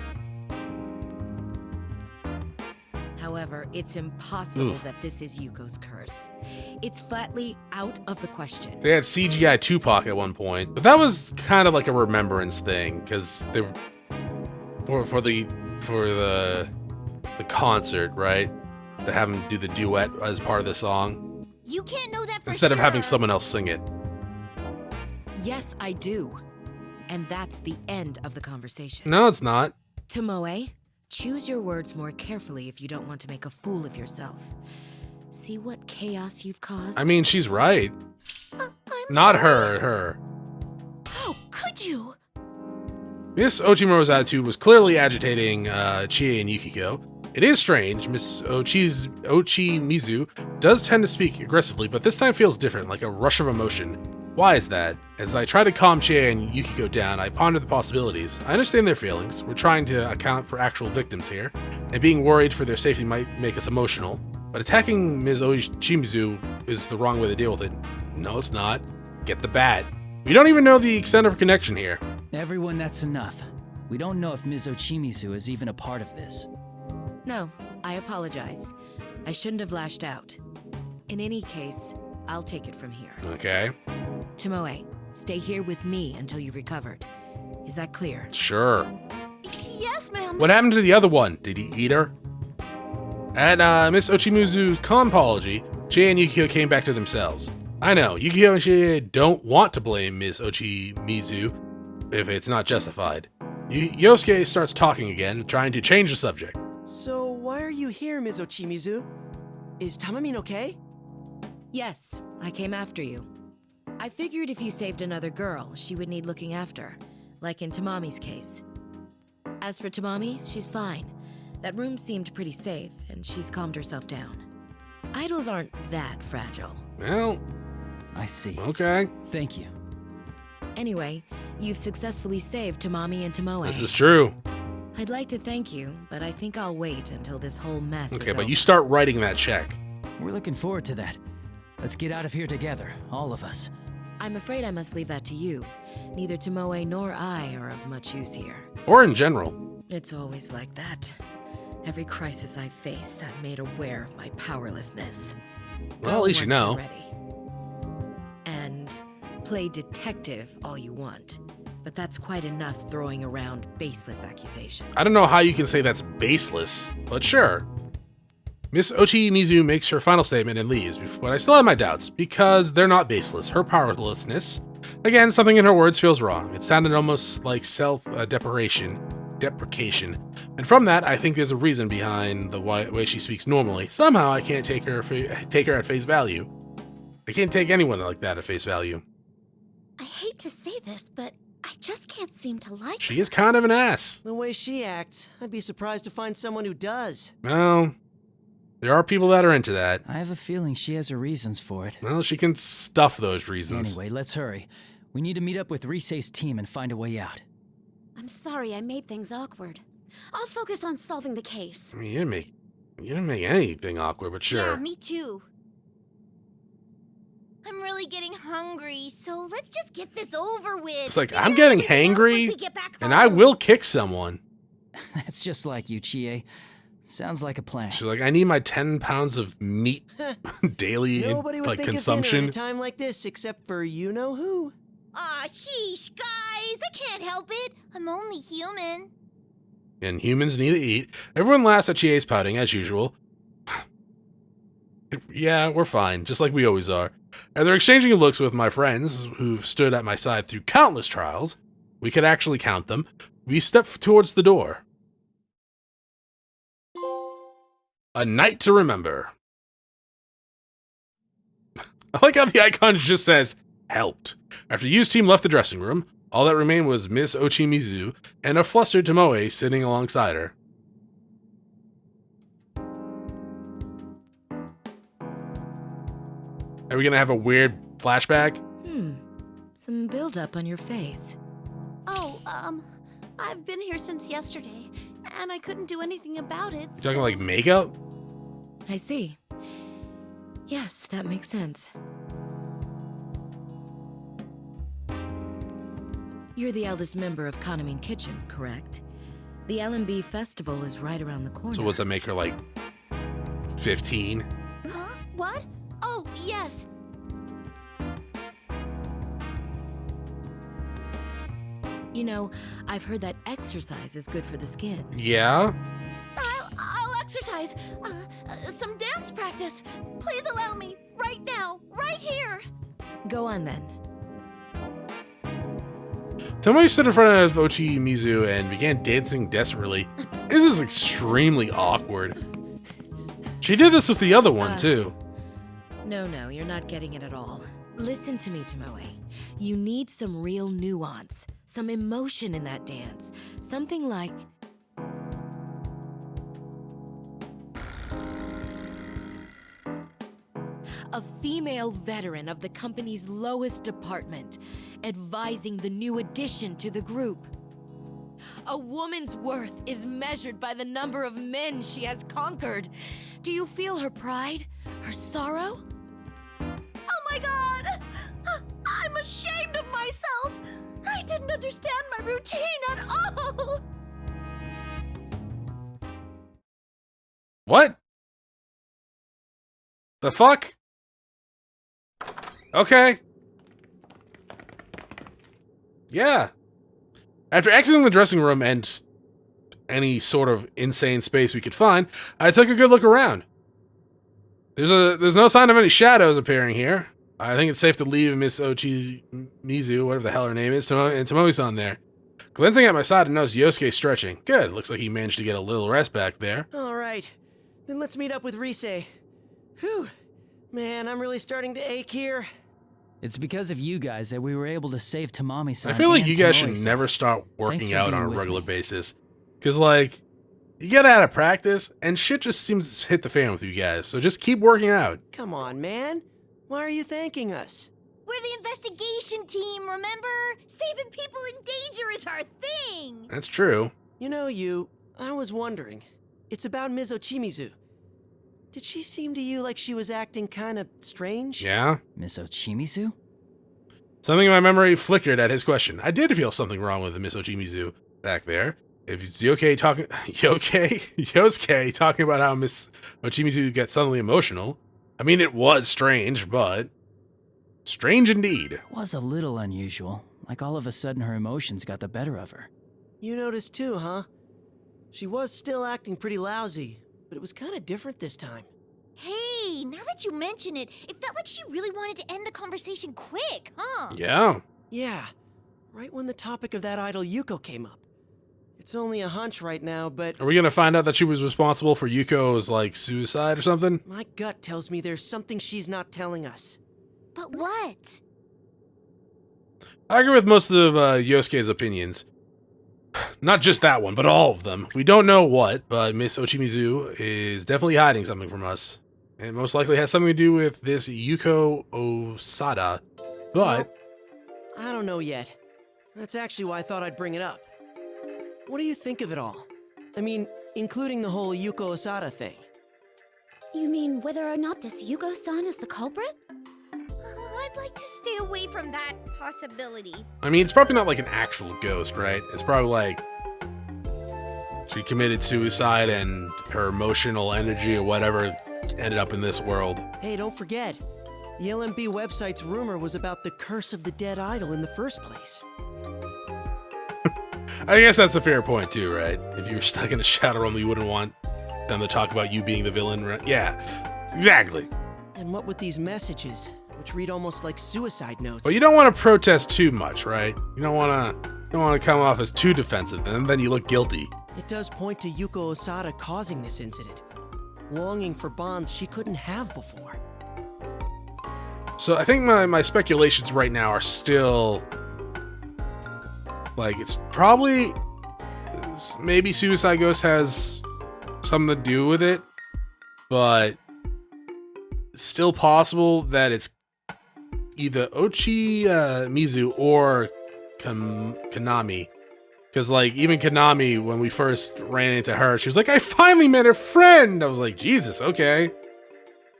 L: However, it's impossible that this is Yuko's curse. It's flatly out of the question.
A: They had CGI Tupac at one point, but that was kind of like a remembrance thing because they were for the concert, right? To have him do the duet as part of the song.
B: You can't know that for
A: instead
B: sure.
A: of having someone else sing it.
L: Yes, I do. And that's the end of the conversation.
A: No, it's not.
L: Tomoe, choose your words more carefully if you don't want to make a fool of yourself. See what chaos you've caused?
A: I mean, she's right.
B: I'm
A: not
B: sorry.
A: her.
B: How could you?
A: Miss Ochimizu's attitude was clearly agitating Chie and Yukiko. It is strange. Miss Ochimizu does tend to speak aggressively, but this time feels different, like a rush of emotion. Why is that? As I try to calm Chie and Yukiko down, I ponder the possibilities. I understand their feelings. We're trying to account for actual victims here, and being worried for their safety might make us emotional. But attacking Ms. Ochimizu is the wrong way to deal with it. No, it's not. Get the bat. We don't even know the extent of her connection here.
C: Everyone, that's enough. We don't know if Ms. Ochimizu is even a part of this.
L: No, I apologize. I shouldn't have lashed out. In any case, I'll take it from here.
A: Okay.
L: Tomoe, stay here with me until you've recovered. Is that clear?
A: Sure.
B: Yes, ma'am.
A: What happened to the other one? Did he eat her? At Miss Ochimizu's calm apology, Chie and Yukiko came back to themselves. I know, Yukiko and Chie don't want to blame Miss Ochimizu if it's not justified. Yosuke starts talking again, trying to change the subject.
D: So why are you here, Ms. Ochimizu? Is Tamamin okay?
L: Yes, I came after you. I figured if you saved another girl, she would need looking after, like in Tamami's case. As for Tamami, she's fine. That room seemed pretty safe, and she's calmed herself down. Idols aren't that fragile.
A: Well,
C: I see.
A: Okay.
C: Thank you.
L: Anyway, you've successfully saved Tamami and Tomoe.
A: This is true.
L: I'd like to thank you, but I think I'll wait until this whole mess is
A: Okay, but
L: over.
A: you start writing that check.
C: We're looking forward to that. Let's get out of here together, all of us.
L: I'm afraid I must leave that to you. Neither Tomoe nor I are of much use here.
A: Or in general.
L: It's always like that. Every crisis I face, I'm made aware of my powerlessness.
A: Well, at least you know.
L: And play detective all you want, but that's quite enough throwing around baseless accusations.
A: I don't know how you can say that's baseless, but sure. Miss Ochimizu makes her final statement and leaves, but I still have my doubts, because they're not baseless. Her powerlessness, again, something in her words feels wrong. It sounded almost like self-deprecation. And from that, I think there's a reason behind the way she speaks normally. Somehow, I can't take her at face value. I can't take anyone like that at face value.
B: I hate to say this, but I just can't seem to like
A: She is kind of an ass.
D: The way she acts, I'd be surprised to find someone who does.
A: Well, there are people that are into that.
C: I have a feeling she has her reasons for it.
A: Well, she can stuff those reasons.
C: Anyway, let's hurry. We need to meet up with Risei's team and find a way out.
B: I'm sorry I made things awkward. I'll focus on solving the case.
A: I mean, you didn't make anything awkward, but sure.
B: Yeah, me too. I'm really getting hungry, so let's just get this over with.
A: It's like, I'm getting hangry, and I will kick someone.
C: That's just like you, Chie. Sounds like a plan.
A: She's like, I need my 10 pounds of meat daily,
D: Nobody would
A: like,
D: think
A: consumption.
D: of dinner at a time like this, except for you-know-who.
B: Aw, sheesh, guys. I can't help it. I'm only human.
A: And humans need to eat. Everyone laughs at Chie's pouting, as usual. Yeah, we're fine, just like we always are. And they're exchanging looks with my friends, who've stood at my side through countless trials. We could actually count them. We step towards the door. A night to remember. I like how the icon just says, helped. After Yu's team left the dressing room, all that remained was Miss Ochimizu and a flustered Tomoe sitting alongside her. Are we gonna have a weird flashback?
L: Some buildup on your face.
K: Oh, I've been here since yesterday, and I couldn't do anything about it.
A: You talking like makeup?
L: I see. Yes, that makes sense. You're the eldest member of Kanamin Kitchen, correct? The L&B festival is right around the corner.
A: So what's that make her, like, 15?
K: Huh? What? Oh, yes.
L: You know, I've heard that exercise is good for the skin.
A: Yeah?
K: I'll exercise. Some dance practice. Please allow me. Right now. Right here.
L: Go on then.
A: Tomoe stood in front of Ochimizu and began dancing desperately. This is extremely awkward. She did this with the other one, too.
L: No, you're not getting it at all. Listen to me, Tomoe. You need some real nuance, some emotion in that dance. Something like... a female veteran of the company's lowest department, advising the new addition to the group. A woman's worth is measured by the number of men she has conquered. Do you feel her pride? Her sorrow?
K: Oh my god! I'm ashamed of myself! I didn't understand my routine at all!
A: What? The fuck? Okay. Yeah. After exiting the dressing room and any sort of insane space we could find, I took a good look around. There's no sign of any shadows appearing here. I think it's safe to leave Miss Ochimizu, whatever the hell her name is, and Tomoe-san there. Glancing at my side, I noticed Yosuke stretching. Good, looks like he managed to get a little rest back there.
D: All right, then let's meet up with Rise. Whew, man, I'm really starting to ache here.
C: It's because of you guys that we were able to save Tamami-san.
A: I feel like
C: and
A: you guys should
C: Tomoe-san.
A: never start
C: Thanks
A: working
C: for
A: out
C: being
A: on a
C: with
A: regular
C: me.
A: basis. Because, like, you get out of practice, and shit just seems to hit the fan with you guys. So just keep working out.
D: Come on, man. Why are you thanking us?
B: We're the investigation team, remember? Saving people in danger is our thing.
A: That's true.
D: You know, I was wondering. It's about Ms. Ochimizu. Did she seem to you like she was acting kind of strange?
A: Yeah?
C: Miss Ochimizu?
A: Something in my memory flickered at his question. I did feel something wrong with Miss Ochimizu back there. If it's Yosuke talking about how Miss Ochimizu gets suddenly emotional. I mean, it was strange, but strange indeed.
C: It was a little unusual. Like all of a sudden her emotions got the better of her.
D: You noticed too, huh? She was still acting pretty lousy, but it was kind of different this time.
B: Hey, now that you mention it, it felt like she really wanted to end the conversation quick, huh?
A: Yeah.
D: Yeah, right when the topic of that idol Yuko came up. It's only a hunch right now, but...
A: Are we going to find out that she was responsible for Yuko's, like, suicide or something?
D: My gut tells me there's something she's not telling us.
B: But what?
A: I agree with most of Yosuke's opinions. Not just that one, but all of them. We don't know what, but Miss Ochimizu is definitely hiding something from us. It most likely has something to do with this Yuko Osada. But...
D: Well, I don't know yet. That's actually why I thought I'd bring it up. What do you think of it all? I mean, including the whole Yuko Osada thing.
B: You mean whether or not this Yuko-san is the culprit?
M: I'd like to stay away from that possibility.
A: I mean, it's probably not like an actual ghost, right? It's probably like she committed suicide and her emotional energy or whatever ended up in this world.
D: Hey, don't forget, the LMB website's rumor was about the curse of the dead idol in the first place.
A: I guess that's a fair point too, right? If you were stuck in a shadow realm, you wouldn't want them to talk about you being the villain, right? Yeah, exactly.
D: And what with these messages, which read almost like suicide notes?
A: But you don't want to protest too much, right? You don't want to come off as too defensive, and then you look guilty.
D: It does point to Yuko Osada causing this incident, longing for bonds she couldn't have before.
A: So I think my speculations right now are still like it's probably maybe Suicide Ghost has something to do with it, but it's still possible that it's either Ochimizu or Kanami. Because, like, even Kanami, when we first ran into her, she was like, I finally met a friend! I was like, Jesus, okay.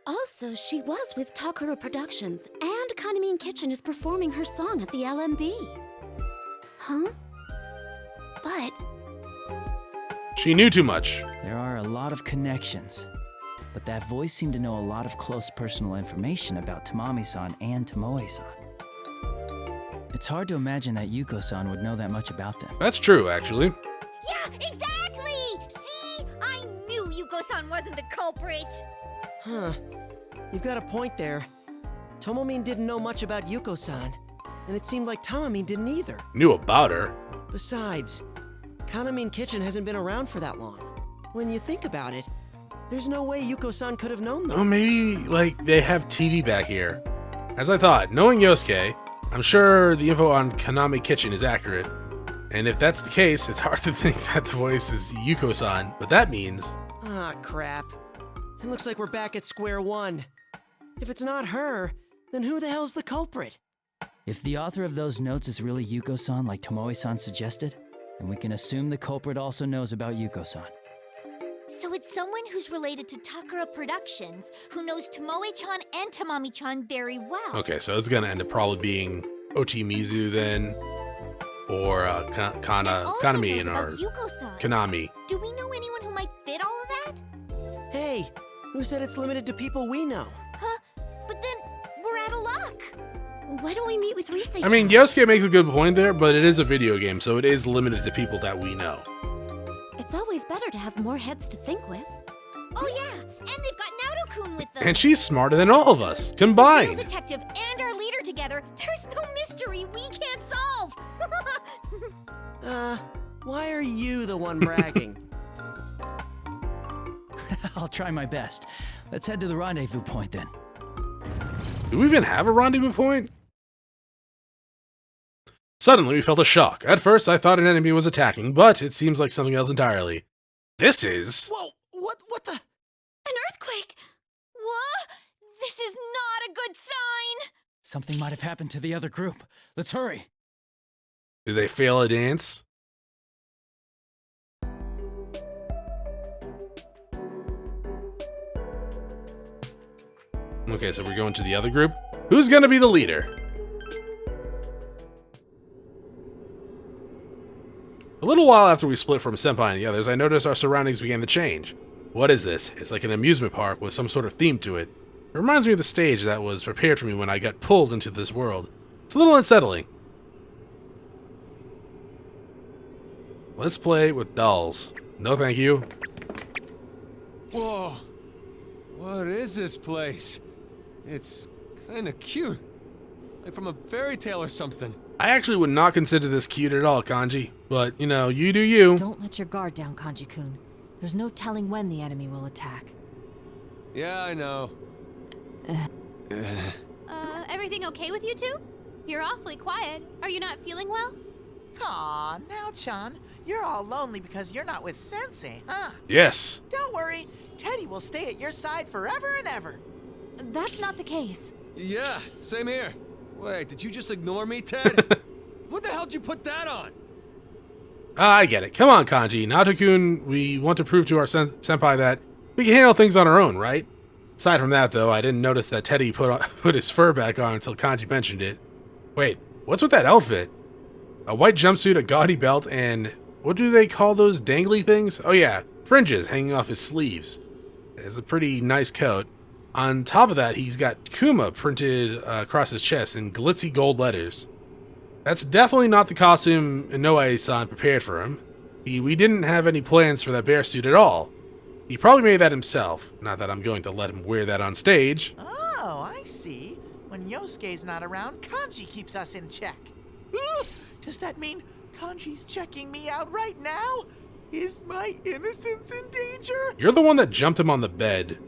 B: Also, she was with Takara Productions, and Kanamin Kitchen is performing her song at the LMB. Huh? But...
A: she knew too much.
C: There are a lot of connections, but that voice seemed to know a lot of close personal information about Tamami-san and Tomoe-san. It's hard to imagine that Yuko-san would know that much about them.
A: That's true, actually.
M: Yeah, exactly! See? I knew Yuko-san wasn't the culprit!
D: Huh. You've got a point there. Tomomin didn't know much about Yuko-san, and it seemed like Tamamin didn't either.
A: Knew about her.
D: Besides, Kanamin Kitchen hasn't been around for that long. When you think about it, there's no way Yuko-san could have known them.
A: Oh, maybe, like, they have TV back here. As I thought, knowing Yosuke, I'm sure the info on Kanamin Kitchen is accurate. And if that's the case, it's hard to think that the voice is Yuko-san, but that means...
D: ah, crap. It looks like we're back at square one. If it's not her, then who the hell's the culprit?
C: If the author of those notes is really Yuko-san like Tomoe-san suggested, then we can assume the culprit also knows about Yuko-san.
M: So it's someone who's related to Takara Productions, who knows Tomoe-chan and Tamami-chan very well.
A: Okay, so it's gonna end up probably being Ochimizu then, or Kanamin, or Kanami.
M: Do we know anyone who might fit all of that?
D: Hey, who said it's limited to people we know?
M: Huh? But then, we're out of luck!
B: Why don't we meet with Risei-chan?
A: I mean, Yosuke makes a good point there, but it is a video game, so it is limited to people that we know.
B: It's always better to have more heads to think with.
M: Oh yeah, and they've got Naoto-kun with them.
A: And she's smarter than all of us, combined.
M: Real detective and our leader together, there's no mystery we can't solve!
D: Why are you the one bragging?
C: I'll try my best. Let's head to the rendezvous point then.
A: Do we even have a rendezvous point? Suddenly, we felt a shock. At first, I thought an enemy was attacking, but it seems like something else entirely. This is...
D: Whoa, what the...
B: An earthquake!
M: What? This is not a good sign!
C: Something might have happened to the other group. Let's hurry.
A: Do they fail a dance? Okay, so we're going to the other group. Who's gonna be the leader? A little while after we split from Senpai and the others, I noticed our surroundings began to change. What is this? It's like an amusement park with some sort of theme to it. It reminds me of the stage that was prepared for me when I got pulled into this world. It's a little unsettling. Let's play with dolls. No thank you.
H: Whoa. What is this place? It's kinda cute. Like from a fairy tale or something.
A: I actually would not consider this cute at all, Kanji. But, you know, you do you.
N: Don't let your guard down, Kanji-kun. There's no telling when the enemy will attack.
H: Yeah, I know.
J: Everything okay with you two? You're awfully quiet. Are you not feeling well?
I: Aw, now, Chan, you're all lonely because you're not with Sensei, huh?
A: Yes.
I: Don't worry, Teddie will stay at your side forever and ever.
N: That's not the case.
H: Yeah, same here. Wait, did you just ignore me, Ted? What the hell did you put that on?
A: I get it. Come on, Kanji. Naoto-kun, we want to prove to our senpai that we can handle things on our own, right? Aside from that, though, I didn't notice that Teddie put his fur back on until Kanji mentioned it. Wait, what's with that outfit? A white jumpsuit, a gaudy belt, and what do they call those dangly things? Oh yeah, fringes hanging off his sleeves. It's a pretty nice coat. On top of that, he's got Kuma printed across his chest in glitzy gold letters. That's definitely not the costume Inoue-san prepared for him. We didn't have any plans for that bear suit at all. He probably made that himself. Not that I'm going to let him wear that on stage.
O: Oh, I see. When Yosuke's not around, Kanji keeps us in check. Ooh, does that mean Kanji's checking me out right now? Is my innocence in danger?
A: You're the one that jumped him on the bed.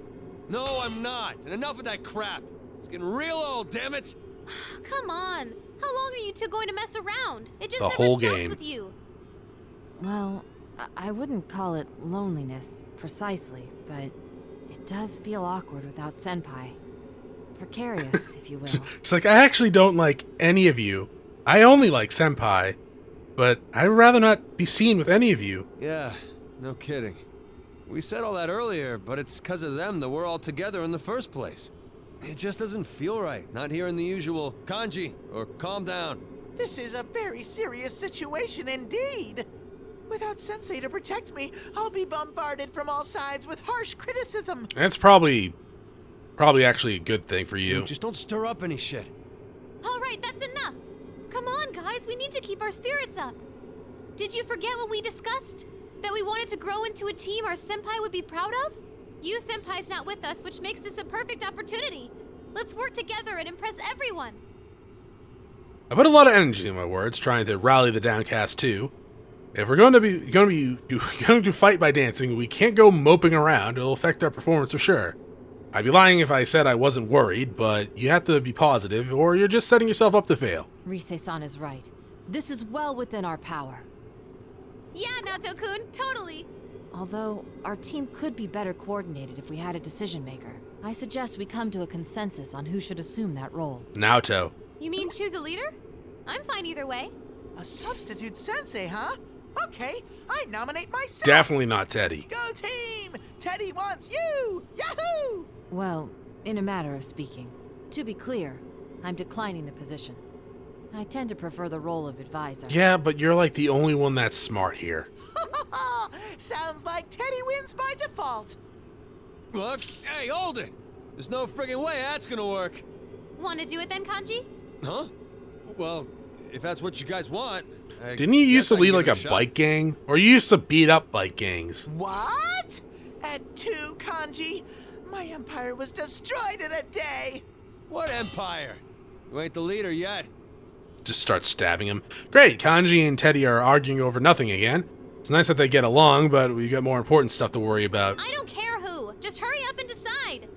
H: No, I'm not. And enough of that crap. It's getting real old, damn it.
J: Come on. How long are you two going to mess around? It just
A: The
J: never
A: whole
J: stops
A: game.
J: with you.
N: Well, I wouldn't call it loneliness, precisely, but it does feel awkward without Senpai. Precarious, if you will.
A: It's like, I actually don't like any of you. I only like Senpai, but I'd rather not be seen with any of you.
H: Yeah, no kidding. We said all that earlier, but it's because of them that we're all together in the first place. It just doesn't feel right, not hearing the usual kanji or calm down.
O: This is a very serious situation indeed. Without Sensei to protect me, I'll be bombarded from all sides with harsh criticism.
A: That's probably actually a good thing for you.
H: Dude, just don't stir up any shit.
J: All right, that's enough. Come on, guys, we need to keep our spirits up. Did you forget what we discussed? That we wanted to grow into a team our senpai would be proud of? You senpai's not with us, which makes this a perfect opportunity. Let's work together and impress everyone.
A: I put a lot of energy in my words, trying to rally the downcast too. If we're going to fight by dancing, we can't go moping around. It'll affect our performance for sure. I'd be lying if I said I wasn't worried, but you have to be positive, or you're just setting yourself up to fail.
N: Rise-san is right. This is well within our power.
J: Yeah, Naoto-kun, totally.
N: Although, our team could be better coordinated if we had a decision maker. I suggest we come to a consensus on who should assume that role.
A: Naoto.
J: You mean choose a leader? I'm fine either way.
O: A substitute Sensei, huh? Okay, I nominate myself.
A: Definitely not Teddie.
O: Go team! Teddie wants you! Yahoo!
N: Well, in a matter of speaking. To be clear, I'm declining the position. I tend to prefer the role of advisor.
A: Yeah, but you're like the only one that's smart here.
O: Sounds like Teddie wins by default.
H: Look, hey, hold it! There's no friggin' way that's gonna work.
J: Want to do it then, Kanji?
H: Huh? Well, if that's what you guys want.
A: Didn't you used to
H: I can
A: lead
H: give
A: like
H: it
A: a
H: shot.
A: bike gang? Or you used to beat up bike gangs?
O: What? At 2, Kanji? My empire was destroyed in a day.
H: What empire? You ain't the leader yet.
A: Just start stabbing him. Great, Kanji and Teddie are arguing over nothing again. It's nice that they get along, but we got more important stuff to worry about.
J: I don't care who. Just hurry up and decide.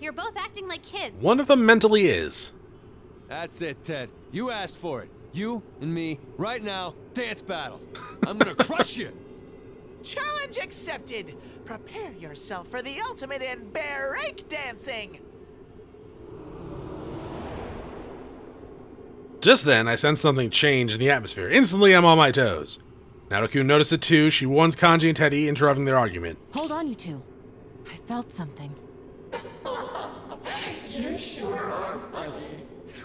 J: You're both acting like kids.
A: One of them mentally is.
H: That's it, Ted. You asked for it. You and me, right now, dance battle. I'm gonna crush you.
O: Challenge accepted. Prepare yourself for the ultimate in break dancing.
A: Just then, I sensed something change in the atmosphere. Instantly, I'm on my toes. Naoto-kun noticed it too. She warns Kanji and Teddie, interrupting their argument.
N: Hold on, you two. I felt something.
E: You sure are funny.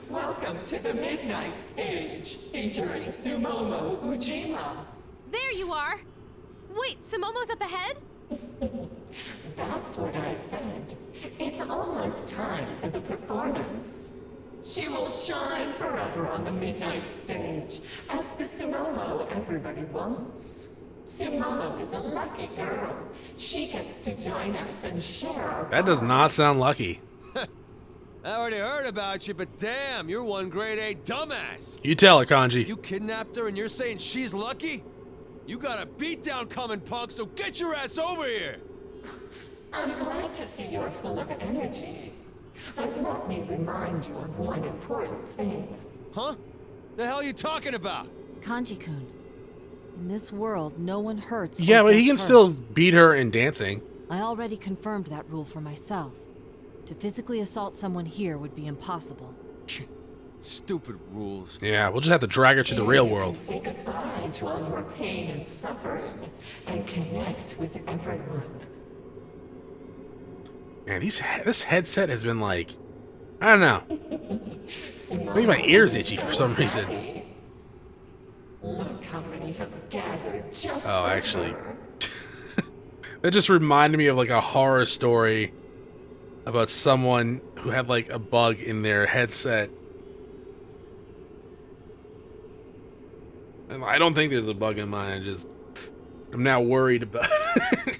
E: Welcome to the Midnight Stage, featuring Sumomo Ujima.
J: There you are. Wait, Sumomo's up ahead?
E: That's what I said. It's almost time for the performance. She will shine forever on the Midnight Stage as the Sumomo everybody wants. Sumomo is a lucky girl. She gets to join us and share our
A: That does not sound lucky.
H: I already heard about you, but damn, you're one grade A dumbass.
A: You tell her, Kanji.
H: You kidnapped her and you're saying she's lucky? You got a beatdown coming, punk, so get your ass over here!
E: I'm glad to see you're full of energy. But let me remind you of one important thing.
H: Huh? The hell are you talking about?
N: Kanji-kun. In this world, no one hurts. or
A: Yeah, but he
N: gets
A: can
N: hurt.
A: still beat her in dancing.
N: I already confirmed that rule for myself. To physically assault someone here would be impossible.
H: Stupid rules.
A: Yeah, we'll just have to drag her to the real world.
E: Say goodbye to all your pain and suffering and connect with everyone.
A: Man, this headset has been like, I don't know. Maybe my ear's itchy for some reason.
E: Look how many have gathered just
A: Oh,
E: for
A: actually,
E: her.
A: that just reminded me of like a horror story about someone who had like a bug in their headset. And I don't think there's a bug in mine. I'm now worried about it.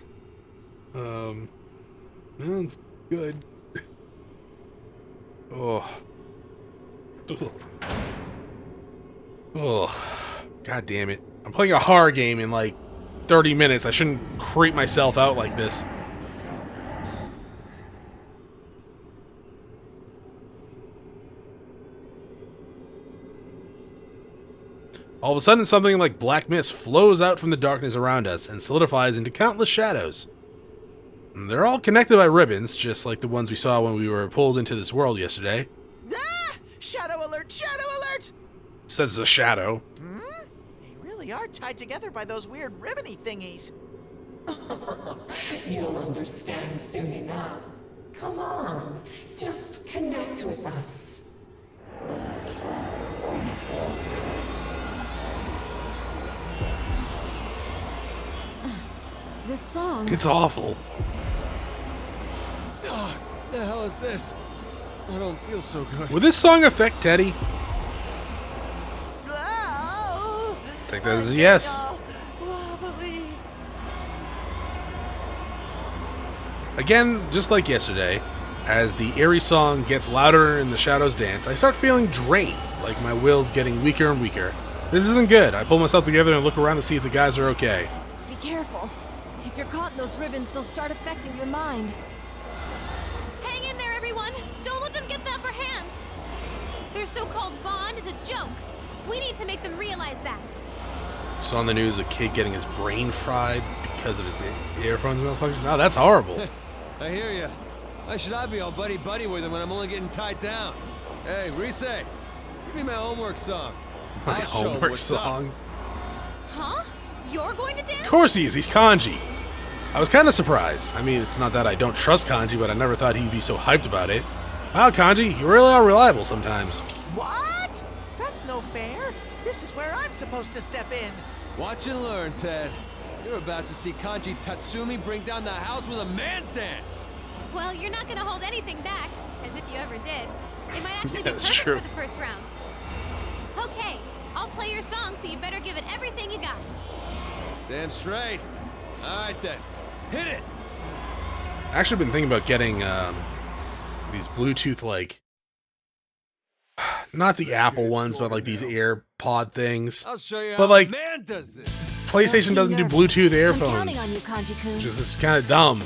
A: That's good. Oh. Oh. God damn it. I'm playing a horror game in like 30 minutes. I shouldn't creep myself out like this. All of a sudden, something like black mist flows out from the darkness around us and solidifies into countless shadows. They're all connected by ribbons, just like the ones we saw when we were pulled into this world yesterday.
O: Ah! Shadow alert! Shadow alert!
A: Says a shadow.
O: They really are tied together by those weird ribbony thingies.
E: You'll understand soon enough. Come on, just connect with us.
N: This song.
A: It's awful.
H: What the hell is this? I don't feel so good.
A: Would this song affect Teddie?
O: Oh,
A: I think that is a yes.
O: wobbly.
A: Again, just like yesterday, as the eerie song gets louder and the shadows dance, I start feeling drained, like my will's getting weaker and weaker. This isn't good. I pull myself together and look around to see if the guys are okay.
N: Be careful. If you're caught in those ribbons, they'll start affecting your mind.
J: Hang in there, everyone! Don't let them get the upper hand! Their so-called bond is a joke. We need to make them realize that.
A: Saw on the news a kid getting his brain fried because of his earphones malfunction. Oh, that's horrible.
H: I hear ya. Why should I be all buddy-buddy with him when I'm only getting tied down? Hey, Rise, give me my homework song.
A: My
H: I'll show 'em
A: homework
H: what's
A: song.
J: Huh? You're going to dance?
A: Of course he is. He's Kanji. I was kind of surprised. I mean, it's not that I don't trust Kanji, but I never thought he'd be so hyped about it. Wow, Kanji, you really are reliable sometimes.
O: What? That's no fair. This is where I'm supposed to step in.
H: Watch and learn, Ted. You're about to see Kanji Tatsumi bring down the house with a man's dance.
J: Well, you're not gonna hold anything back, as if you ever did. It might actually be
A: That's
J: perfect
A: true.
J: for the first round. Okay, I'll play your song, so you better give it everything you got.
H: Damn straight. All right then, hit it.
A: I actually been thinking about getting these Bluetooth, like, not the Apple ones, but like these AirPod things.
H: I'll show you
A: But
H: how
A: like,
H: a man does this.
A: PlayStation doesn't do Bluetooth
N: I'm counting on you,
A: earphones.
N: Kanji-kun.
A: Which is kind of dumb.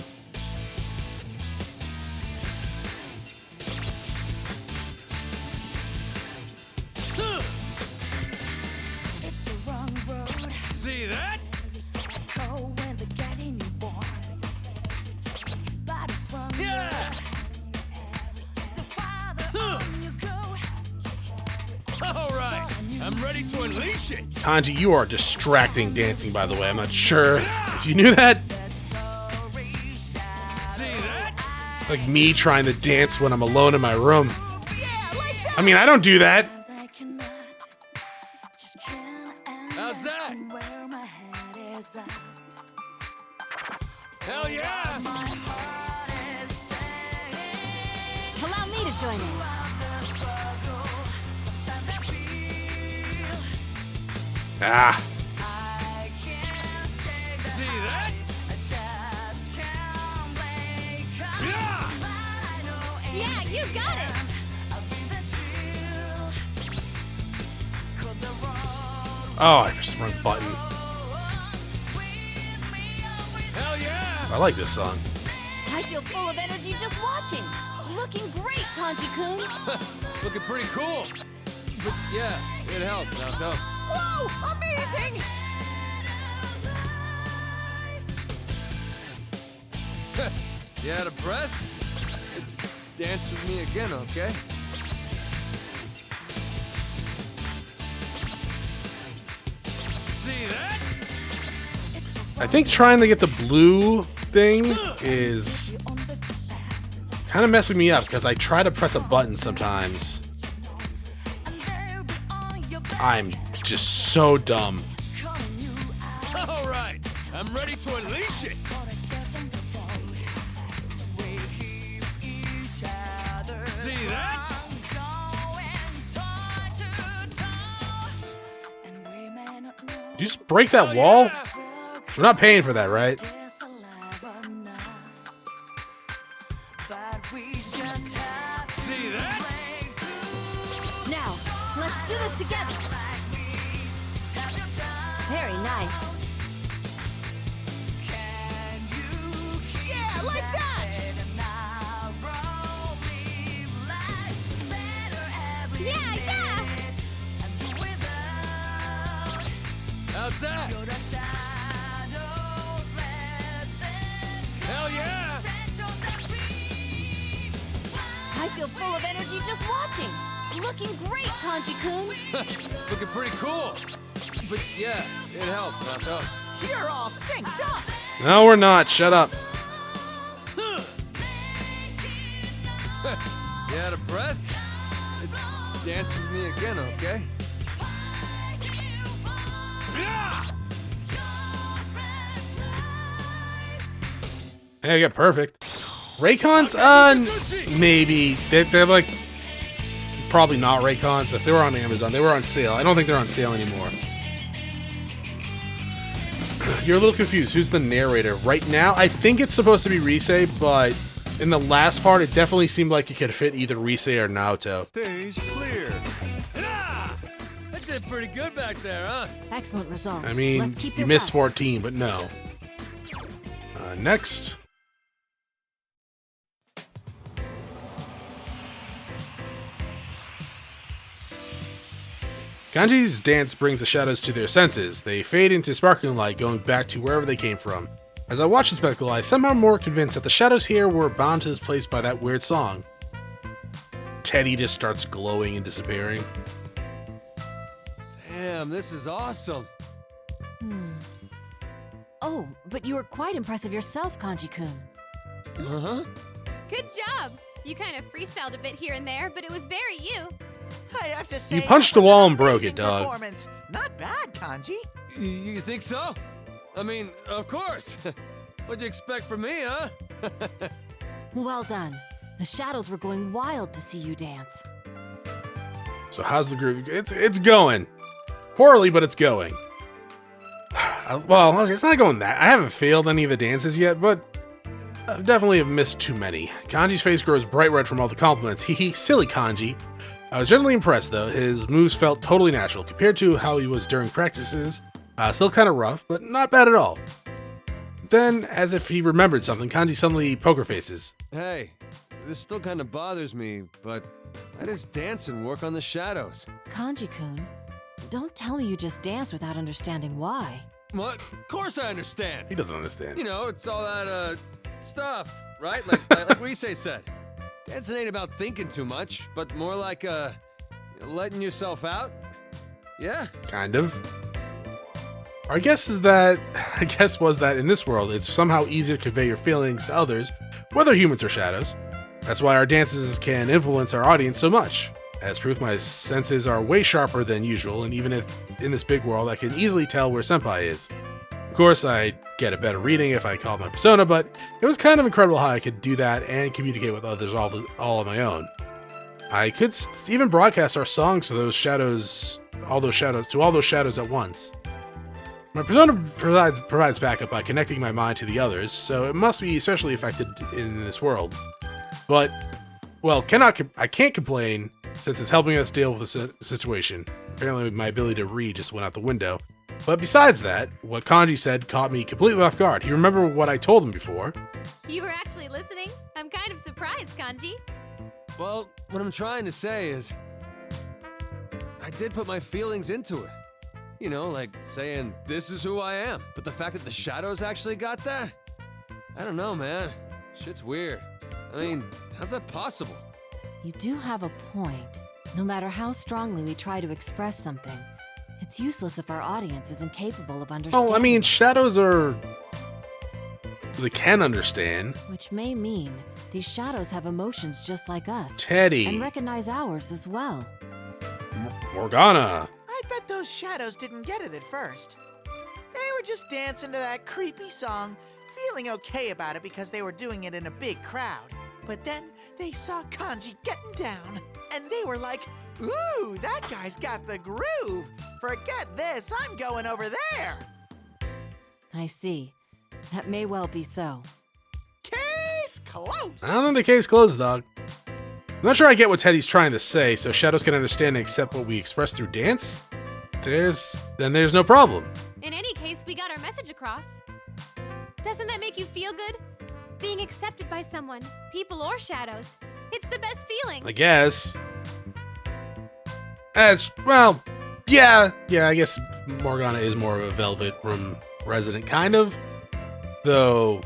H: See that? Yeah! All right, I'm ready to unleash it.
A: Kanji, you are distracting dancing, by the way. I'm not sure if you knew that.
H: See that?
A: Like me trying to dance when I'm alone in my room. I mean, I don't do that.
H: How's that? Hell yeah!
N: Allow me to join in.
A: Ah.
H: See that?
J: Yeah, you got it!
A: Oh, I pressed the wrong button.
H: Hell yeah!
A: I like this song.
N: I feel full of energy just watching. Looking great, Kanji-kun.
H: Looking pretty cool. But yeah, it helped, Naoto.
O: Whoa! Amazing!
H: You out of breath? Dance with me again, okay?
A: I think trying to get the blue thing is kind of messing me up because I try to press a button sometimes. I'm just so dumb.
H: All right, I'm ready to unleash it. See that?
A: Did you just break that wall? We're not paying for that, right?
N: See that? Now, let's do this together. Very nice.
O: Yeah, like that!
J: Yeah, yeah!
H: How's that? Hell yeah!
K: I feel full of energy just watching. Looking great, Kanji-kun.
H: Looking pretty cool. But yeah, it helped, Naoto.
O: You're all synced up!
A: No, we're not. Shut up.
H: You out of breath? Dance with me again, okay?
A: Hey, I got perfect. Raycons? Maybe. They're like, probably not Raycons. If they were on Amazon, they were on sale. I don't think they're on sale anymore. You're a little confused. Who's the narrator? Right now, I think it's supposed to be Rise, but in the last part, it definitely seemed like it could fit either Rise or Naoto.
H: Stage clear. That did pretty good back there, huh?
N: Excellent results.
A: I mean,
N: Let's keep
A: you
N: this
A: missed
N: up.
A: 14, but no. Next. Kanji's dance brings the shadows to their senses. They fade into sparkling light, going back to wherever they came from. As I watch the spectacle, I somehow more convinced that the shadows here were bound to this place by that weird song. Teddie just starts glowing and disappearing.
H: Damn, this is awesome.
N: Oh, but you were quite impressive yourself, Kanji-kun.
H: Uh-huh.
J: Good job! You kind of freestyled a bit here and there, but it was very you.
O: I have to say,
A: You punched
O: that
A: the
O: was
A: wall
O: an
A: and broke it,
O: amazing
A: dog.
O: performance. Not bad, Kanji.
H: You think so? I mean, of course. What'd you expect from me, huh?
N: Well done. The shadows were going wild to see you dance.
A: So how's the groove? It's going. Poorly, but it's going. Well, it's not going that. I haven't failed any of the dances yet, but I definitely have missed too many. Kanji's face grows bright red from all the compliments. Hee silly Kanji. I was generally impressed though. His moves felt totally natural compared to how he was during practices. Still kind of rough, but not bad at all. Then, as if he remembered something, Kanji suddenly poker faces.
H: Hey, this still kind of bothers me, but I just dance and work on the shadows.
N: Kanji-kun, don't tell me you just dance without understanding why.
H: What? Of course I understand.
A: He doesn't understand.
H: You know, it's all that, stuff, right? Like Rise said. Dancing ain't about thinking too much, but more like, letting yourself out. Yeah?
A: Kind of. Our guess was that in this world, it's somehow easier to convey your feelings to others, whether humans or shadows. That's why our dances can influence our audience so much. As proof, my senses are way sharper than usual, and even if in this big world, I can easily tell where Senpai is. Of course, I'd get a better reading if I called my persona, but it was kind of incredible how I could do that and communicate with others all on my own. I could even broadcast our songs to all those shadows at once. My persona provides backup by connecting my mind to the others, so it must be especially effective in this world. But, well, I can't complain since it's helping us deal with the situation. Apparently my ability to read just went out the window. But besides that, what Kanji said caught me completely off guard. He remembered what I told him before.
J: You were actually listening? I'm kind of surprised, Kanji.
H: Well, what I'm trying to say is, I did put my feelings into it. You know, like saying, this is who I am. But the fact that the shadows actually got that? I don't know, man. Shit's weird. I mean, how's that possible?
N: You do have a point. No matter how strongly we try to express something, It's useless if our audience is incapable of understanding.
A: Oh, I mean, shadows are... They can understand.
N: Which may mean these shadows have emotions just like us.
A: Teddie.
N: And recognize ours as well.
A: Morgana.
O: I bet those shadows didn't get it at first. They were just dancing to that creepy song, feeling okay about it because they were doing it in a big crowd. But then they saw Kanji getting down, and they were like, ooh, that guy's got the groove. Forget this, I'm going over there.
N: I see. That may well be so.
O: Case closed.
A: I don't think the case closed, dog. I'm not sure I get what Teddy's trying to say, so shadows can understand and accept what we express through dance? Then there's no problem.
J: In any case, we got our message across. Doesn't that make you feel good? Being accepted by someone, people or shadows. It's the best feeling.
A: I guess. Well, yeah, I guess Morgana is more of a Velvet Room resident, kind of. Though,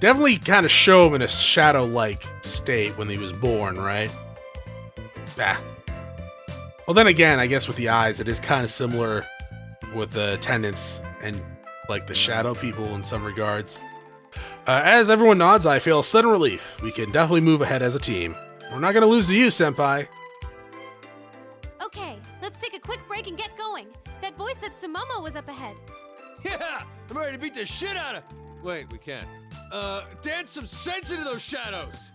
A: definitely kind of show him in a shadow-like state when he was born, right? Ah. Well, then again, I guess with the eyes, it is kind of similar with the attendants and like the shadow people in some regards. As everyone nods, I feel a sudden relief. We can definitely move ahead as a team. We're not going to lose to you, Senpai.
J: Okay, let's take a quick break and get going. That voice said Sumomo was up ahead.
H: Yeah, I'm ready to beat the shit out of... Wait, we can't. Dance some sense into those shadows!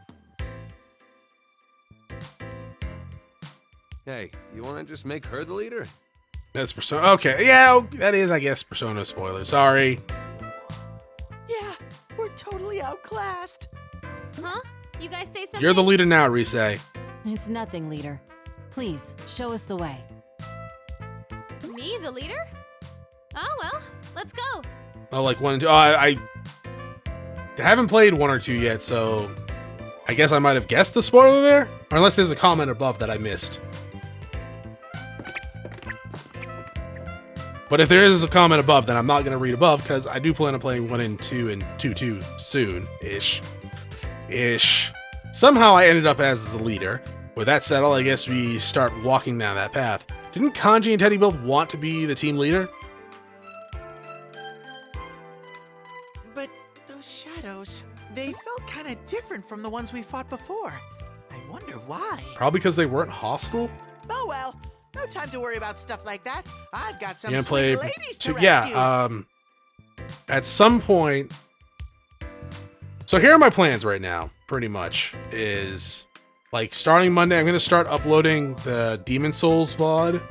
H: Hey, you wanna just make her the leader?
A: That's Persona. Okay, yeah, that is, I guess, Persona spoiler. Sorry.
O: Yeah, we're totally outclassed.
J: Huh? You guys say something?
A: You're the leader now, Risei.
N: It's nothing, leader. Please, show us the way.
J: Me, the leader? Oh, well, let's go.
A: Oh, like 1 and 2. Oh, I haven't played 1 or 2 yet, so I guess I might have guessed the spoiler there? Or unless there's a comment above that I missed. But if there is a comment above, then I'm not going to read above, because I do plan on playing 1 and 2 and 2 soon-ish. Somehow I ended up as the leader. With that settled, I guess we start walking down that path. Didn't Kanji and Teddie both want to be the team leader?
O: But those shadows, they felt kind of different from the ones we fought before. I wonder why.
A: Probably because they weren't hostile?
O: Oh well, no time to worry about stuff like that. I've got some
A: You're gonna
O: sweet
A: play
O: ladies to rescue.
A: Yeah, at some point... So here are my plans right now, pretty much, is... Like, starting Monday, I'm going to start uploading the Demon Souls VOD.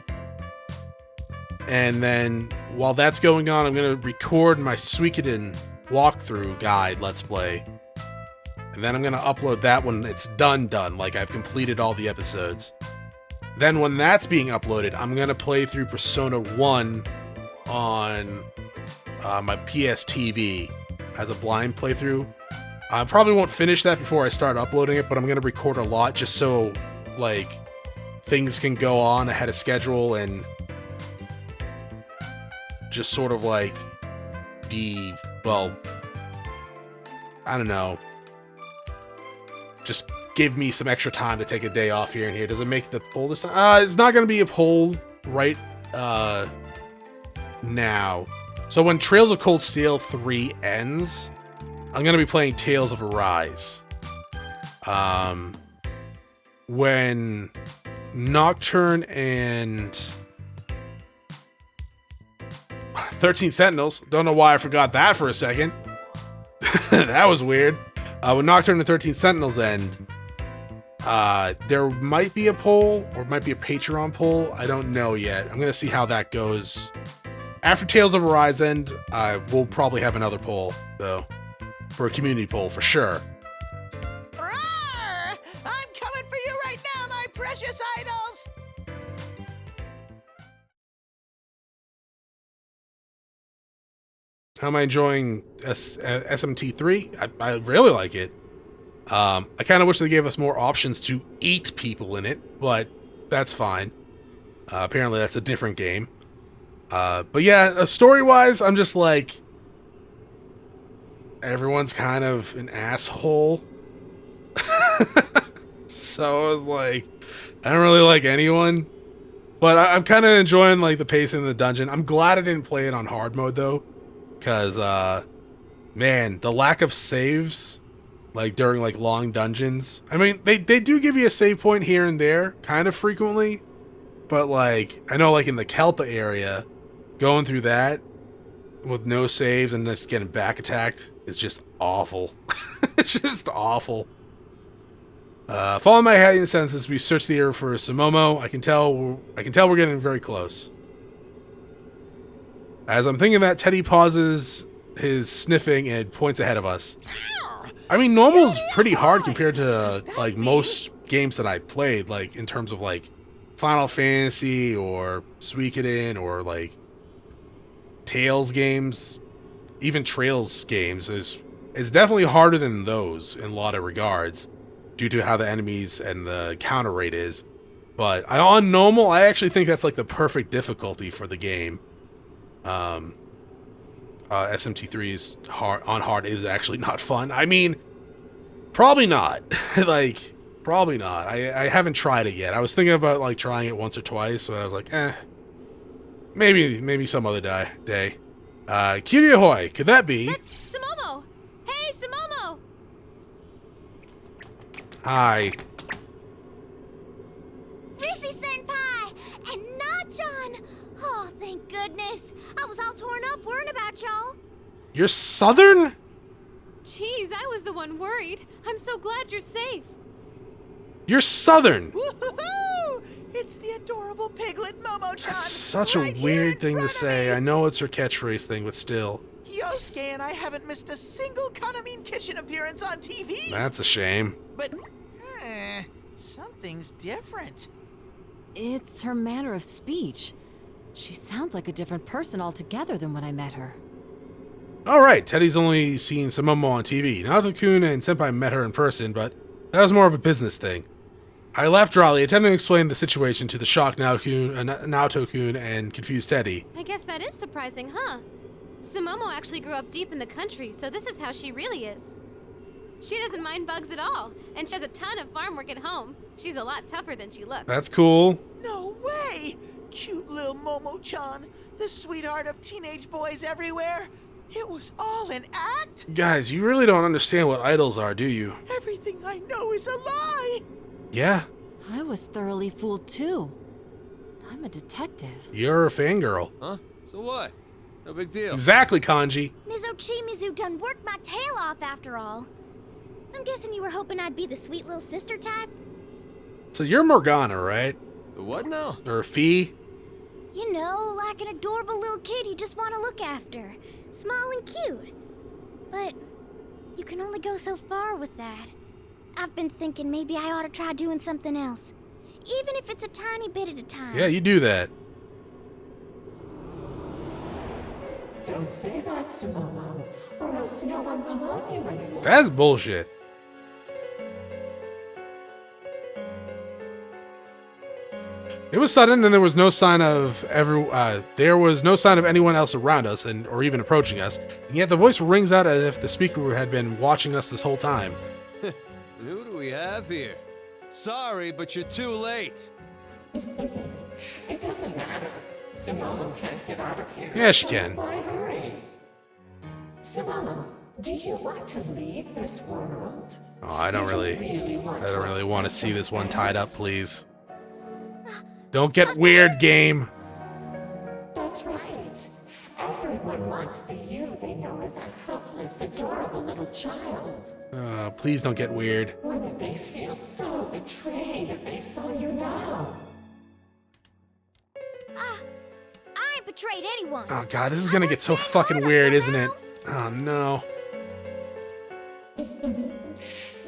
A: And then, while that's going on, I'm going to record my Suikoden walkthrough guide, Let's Play. And then I'm going to upload that when it's done, like I've completed all the episodes. Then when that's being uploaded, I'm going to play through Persona 1 on my PS TV as a blind playthrough. I probably won't finish that before I start uploading it, but I'm going to record a lot just so, like, things can go on ahead of schedule and just sort of, like, be, well, I don't know, just give me some extra time to take a day off here and here. Does it make the poll this time? It's not going to be a poll right now. So when Trails of Cold Steel 3 ends... I'm going to be playing Tales of Arise. When Nocturne and 13 Sentinels, don't know why I forgot that for a second. That was weird. When Nocturne and 13 Sentinels end, there might be a poll, or it might be a Patreon poll. I don't know yet. I'm going to see how that goes. After Tales of Arise end, we'll probably have another poll, though. For a community poll, for sure.
O: Roar! I'm coming for you right now, my precious idols!
A: How am I enjoying SMT3? I really like it. I kind of wish they gave us more options to eat people in it, but that's fine. Apparently that's a different game. But yeah, story-wise, I'm just like... Everyone's kind of an asshole. So I was like, I don't really like anyone. But I'm kind of enjoying like the pacing of the dungeon. I'm glad I didn't play it on hard mode though, because man, the lack of saves like during like long dungeons. I mean, they do give you a save point here and there kind of frequently, but like I know like in the Kelpa area, going through that with no saves and just getting back attacked is just awful. It's just awful. Following my heightened senses, we search the area for Sumomo. I can tell we're getting very close. As I'm thinking that, Teddie pauses his sniffing and points ahead of us. I mean, normal's pretty hard compared to like most games that I played, like in terms of like Final Fantasy or Suikoden or like Tales games, even Trails games is definitely harder than those in a lot of regards, due to how the enemies and the counter rate is. But on normal, I actually think that's like the perfect difficulty for the game. SMT3's on hard is actually not fun. I mean, probably not. Like, probably not. I haven't tried it yet. I was thinking about like trying it once or twice, but I was like, maybe some other day. Kirihoi, could that be?
J: That's Sumomo! Hey, Sumomo!
A: Hi.
B: Rissy-senpai! And Nachan! Oh, thank goodness. I was all torn up worrying about y'all.
A: You're Southern?
J: Jeez, I was the one worried. I'm so glad you're safe.
A: You're Southern!
O: Woo-hoo-hoo! It's the adorable piglet Momo-chan.
A: That's such a weird thing to say. I know it's her catchphrase thing, but still.
O: Yosuke and I haven't missed a single Kanamin Kitchen appearance on TV.
A: That's a shame.
O: But, something's different.
N: It's her manner of speech. She sounds like a different person altogether than when I met her.
A: Alright, Teddie's only seen Sumomo on TV. Naoto-kun and Senpai met her in person, but that was more of a business thing. I laughed dryly, attempting to explain the situation to the shocked Naoto-kun and confused Teddie.
J: I guess that is surprising, huh? Sumomo actually grew up deep in the country, so this is how she really is. She doesn't mind bugs at all, and she does a ton of farm work at home. She's a lot tougher than she looks.
A: That's cool.
O: No way! Cute little Momo-chan, the sweetheart of teenage boys everywhere. It was all an act?
A: Guys, you really don't understand what idols are, do you?
O: Everything I know is a lie!
A: Yeah.
N: I was thoroughly fooled too. I'm a detective.
A: You're a fangirl.
H: Huh? So what? No big deal.
A: Exactly, Kanji.
B: Ms. Ochimizu done worked my tail off after all. I'm guessing you were hoping I'd be the sweet little sister type?
A: So you're Morgana, right?
H: The what now?
A: Or Fee?
B: You know, like an adorable little kid you just want to look after. Small and cute. But you can only go so far with that. I've been thinking maybe I ought to try doing something else. Even if it's a tiny bit at a time.
A: Yeah, you do that.
E: Don't say that, Sumomo, or else no one will love you anymore.
A: That's bullshit. It was sudden, and there was no sign of anyone else around us, or even approaching us. And yet the voice rings out as if the speaker had been watching us this whole time.
H: Who do we have here? Sorry, but you're too late.
E: It doesn't matter. Sumomo can't get out of here.
A: Yeah, she can.
E: Why hurry? Sumomo, do you want to leave this world?
A: Oh, I don't really want to see this one tied up, please. Don't get weird, game.
E: That's right. Everyone wants the you they know as a helpless, adorable little child.
A: Please don't get weird.
E: Wouldn't they feel so betrayed if they saw you now?
B: I ain't betrayed anyone.
A: Oh god, this is gonna get so fucking weird, isn't it? Oh no.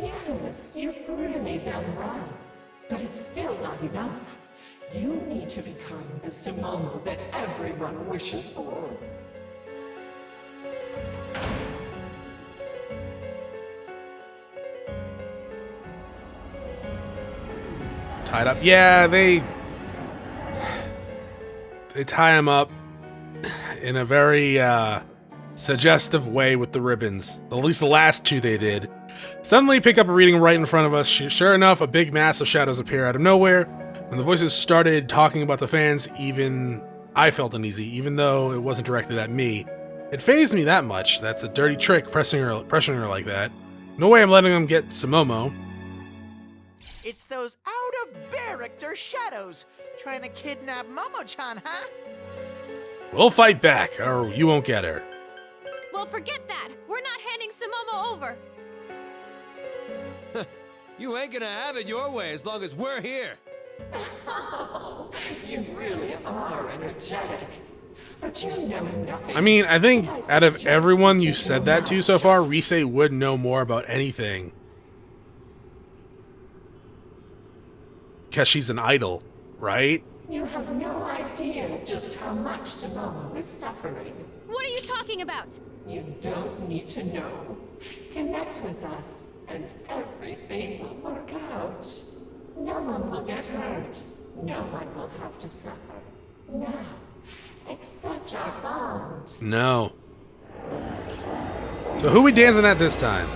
E: Yes, you've really done right. But it's still not enough. You need to become the Sumomo that everyone wishes for.
A: Tied up. Yeah, they tie him up in a very suggestive way with the ribbons. At least the last two they did. Suddenly pick up a reading right in front of us. Sure enough, a big mass of shadows appear out of nowhere. When the voices started talking about the fans, even I felt uneasy, even though it wasn't directed at me. It fazed me that much. That's a dirty trick, pressuring her like that. No way I'm letting them get Sumomo.
O: It's those out-of-character shadows trying to kidnap Momo-chan, huh?
A: We'll fight back, or you won't get her.
J: Well, forget that. We're not handing Sumomo over.
H: You ain't gonna have it your way as long as we're here.
E: Oh, you really are energetic. But you know nothing.
A: I mean, I think out of everyone you said that to so far, Rise would know more about anything. Because she's an idol, right?
E: You have no idea just how much Sumomo is suffering.
J: What are you talking about?
E: You don't need to know. Connect with us, and everything will work out. No one will get hurt. No one will have to suffer. Now, accept our bond.
A: No. So who we dancing at this time?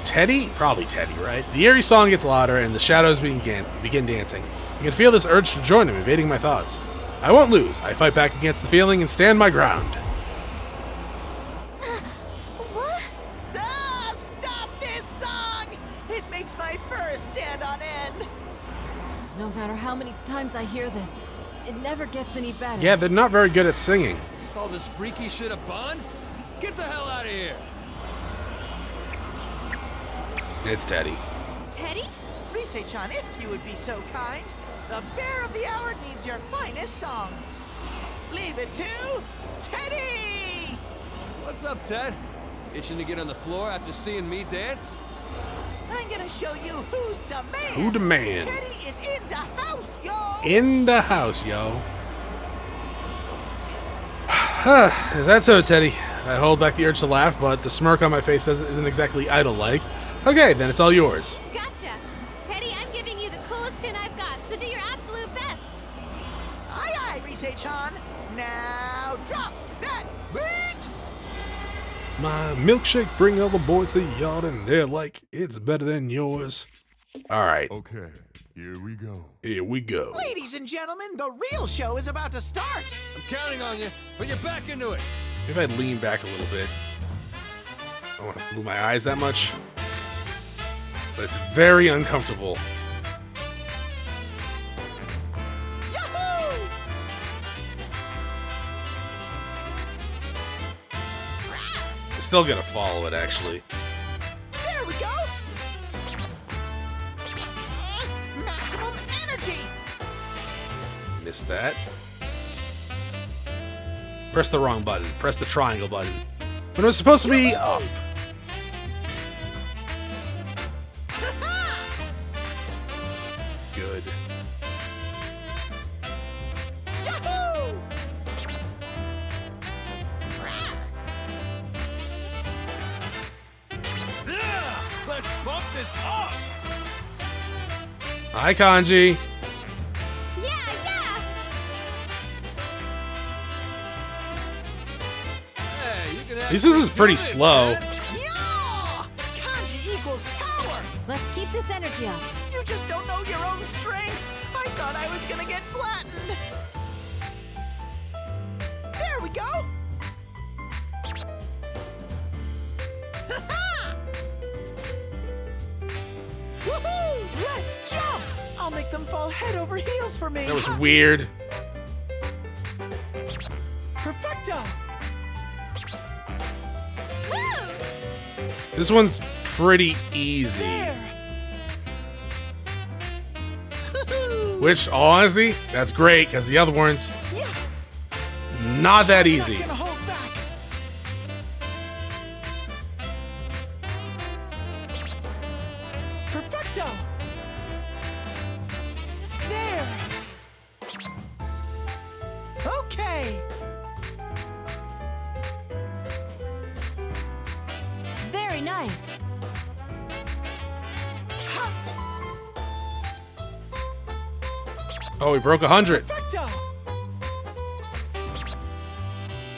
A: Teddie? Probably Teddie, right? The eerie song gets louder and the shadows begin dancing. I can feel this urge to join him, invading my thoughts. I won't lose. I fight back against the feeling and stand my ground.
O: What? Ah, stop this song! It makes my fur stand on end.
N: No matter how many times I hear this, it never gets any better.
A: Yeah, they're not very good at singing.
H: Call this freaky shit a bond? Get the hell out of here!
A: It's Teddie.
J: Teddie?
O: Rise-chan, if you would be so kind, the bear of the hour needs your finest song. Leave it to Teddie!
H: What's up, Ted? Itching to get on the floor after seeing me dance?
O: I'm gonna show you who's the man.
A: Who the man?
O: Teddie is in the house, yo!
A: In the house, yo. Is that so, Teddie? I hold back the urge to laugh, but the smirk on my face isn't exactly idol-like. Okay, then it's all yours.
J: Gotcha. Teddy, I'm giving you the coolest tune I've got, so do your absolute best.
O: Aye, aye, Rise-chan. Now drop that beat!
A: My milkshake bring all the boys to the yard, and they're like, it's better than yours. All right.
P: Okay, here we go.
A: Here we go.
O: Ladies and gentlemen, the real show is about to start.
H: I'm counting on you, but you're back into it.
A: Maybe I'd lean back a little bit. I don't want to move my eyes that much. But it's very uncomfortable.
O: Yahoo!
A: I'm still gonna follow it, actually.
O: There we go! Maximum energy!
A: Missed that. Press the wrong button. Press the triangle button. When it was supposed to be up. Good.
O: Yahoo!
H: Yeah! Let's bump this up!
A: Hi, Kanji.
J: Yeah!
H: Hey, you can have
A: This is pretty slow.
O: Yeah! Kanji equals power!
N: Let's keep this energy up.
O: You just don't know your own strength. I thought I was gonna get flattened. There we go. Woohoo! Let's jump! I'll make them fall head over heels for me.
A: That was weird.
O: Perfecto!
A: This one's pretty easy.
O: There.
A: Which, honestly, that's great, because the other ones, not that easy.
O: Not gonna hold back. Perfecto! There! Okay!
N: Very nice.
A: Oh, we broke 100.
O: Perfecto!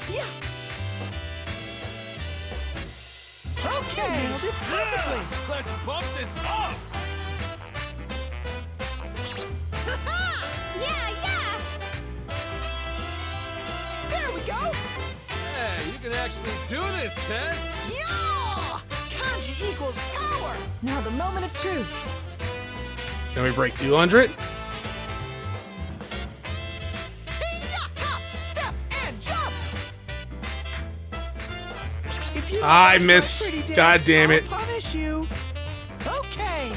O: Yeah!
H: this up!
J: Yeah!
O: There we go!
H: Hey, you can actually do this, Ted!
O: Yeah! Kanji equals power!
N: Now the moment of truth.
A: Can we break 200?
O: Hi-ya-ha! Step and jump! If you
A: I
O: don't
A: miss.
O: pretty dance,
A: God damn it.
O: I'll punish you. Okay.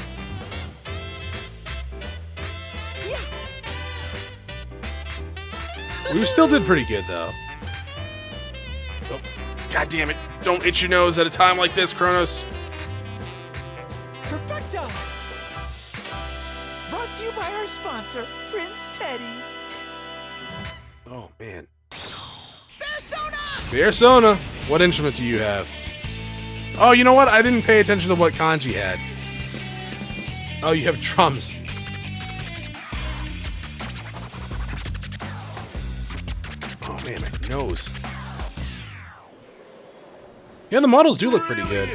O: Yeah.
A: We still did pretty good, though. Oh, God damn it. Don't itch your nose at a time like this, Chronos.
O: Perfecto. Brought to you by our sponsor, Prince Teddie.
A: Oh, man.
O: Persona!
A: Persona. What instrument do you have? Oh, you know what? I didn't pay attention to what Kanji had. Oh, you have drums. Oh, man, my nose. Yeah, the models do look pretty good.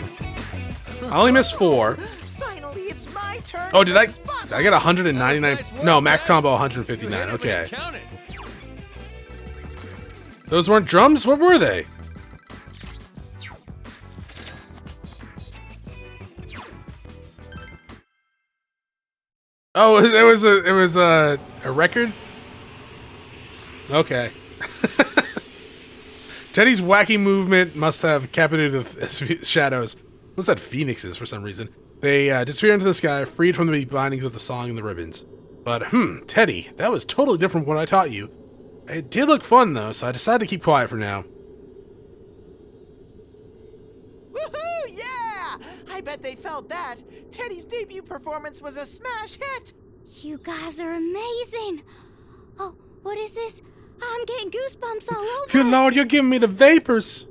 A: I only missed 4.
O: Finally, it's my turn.
A: Oh, did I get 199? No, max combo 159. Okay. Those weren't drums? What were they? Oh, it was a record? Okay. Teddie's wacky movement must have captivated the shadows. What's that? Phoenixes for some reason. They disappear into the sky, freed from the bindings of the song and the ribbons. But, Teddie, that was totally different from what I taught you. It did look fun, though, so I decided to keep quiet for now.
O: Woohoo! Yeah! I bet they felt that. Teddie's debut performance was a smash hit.
B: You guys are amazing. Oh, what is this? I'm getting goosebumps all over.
A: Good Lord, you're giving me the vapors.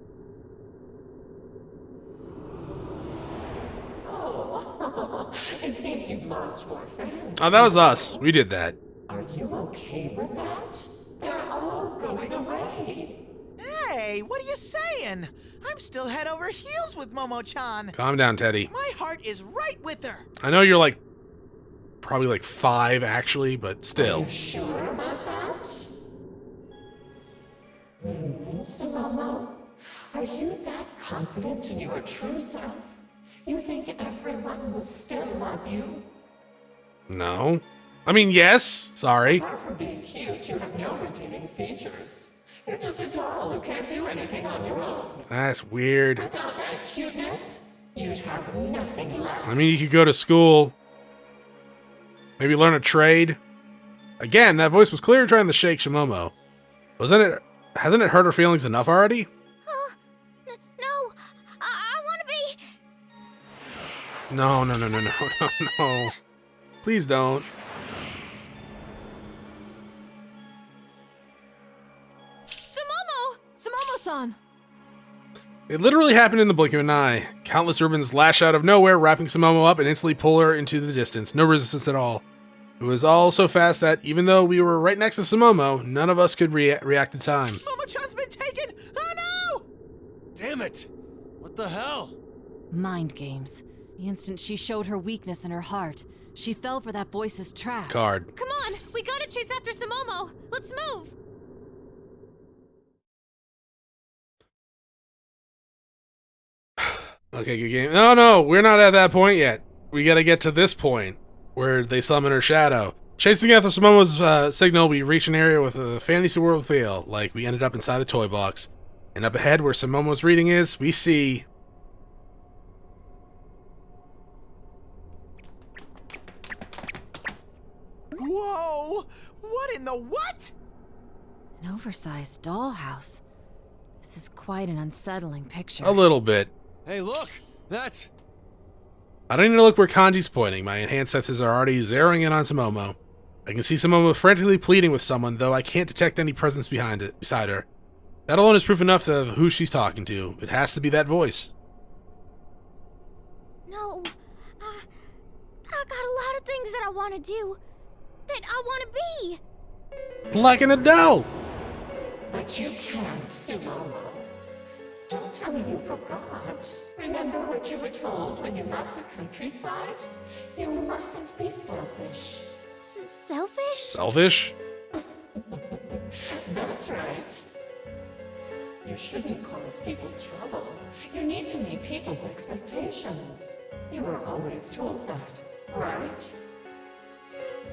E: Oh, it seems you've lost 4 fans.
A: Oh, that was us. We did that.
E: Are you okay with that? They're all going away.
O: Hey, what are you saying? I'm still head over heels with Momo-chan.
A: Calm down, Teddie.
O: My heart is right with her.
A: I know you're probably 5 actually, but still.
E: Are you sure about that? Sumomo, are you that confident in your true self? You think everyone will still love you?
A: No. I mean, yes. Sorry.
E: Apart from being cute, you have no redeeming features. You're just a doll who can't do anything on your own.
A: That's weird.
E: Without that cuteness, you'd have nothing left.
A: I mean, you could go to school. Maybe learn a trade. Again, that voice was clearly trying to shake Sumomo. Hasn't it hurt her feelings enough already?
B: No, I want to be.
A: No. Please don't.
N: Sumomo-san!
A: It literally happened in the blink of an eye. Countless ribbons lash out of nowhere, wrapping Sumomo up and instantly pull her into the distance. No resistance at all. It was all so fast that, even though we were right next to Sumomo, none of us could react in time.
O: Momo-chan's been taken! Oh no!
H: Damn it! What the hell?
N: Mind games. The instant she showed her weakness in her heart, she fell for that voice's trap.
A: Card.
J: Come on, we gotta chase after Sumomo. Let's move.
A: Okay, good game. No, we're not at that point yet. We gotta get to this point, where they summon her shadow. Chasing after Sumomo's signal, we reach an area with a fantasy world feel, like we ended up inside a toy box. And up ahead, where Sumomo's reading is, we see...
O: Whoa! What in the what?
N: An oversized dollhouse. This is quite an unsettling picture.
A: A little bit.
H: Hey, look! That's...
A: I don't need to look where Kanji's pointing. My enhanced senses are already zeroing in on Sumomo. I can see Sumomo frantically pleading with someone, though I can't detect any presence beside her. That alone is proof enough of who she's talking to. It has to be that voice.
B: No, I got a lot of things that I want to do, that I want to be.
A: Like an adult!
E: But you can't, Sumomo. Don't tell me you forgot. Remember what you were told when you left the countryside? You mustn't be selfish.
B: Selfish?
A: Selfish?
E: That's right. You shouldn't cause people trouble. You need to meet people's expectations. You were always told that, right?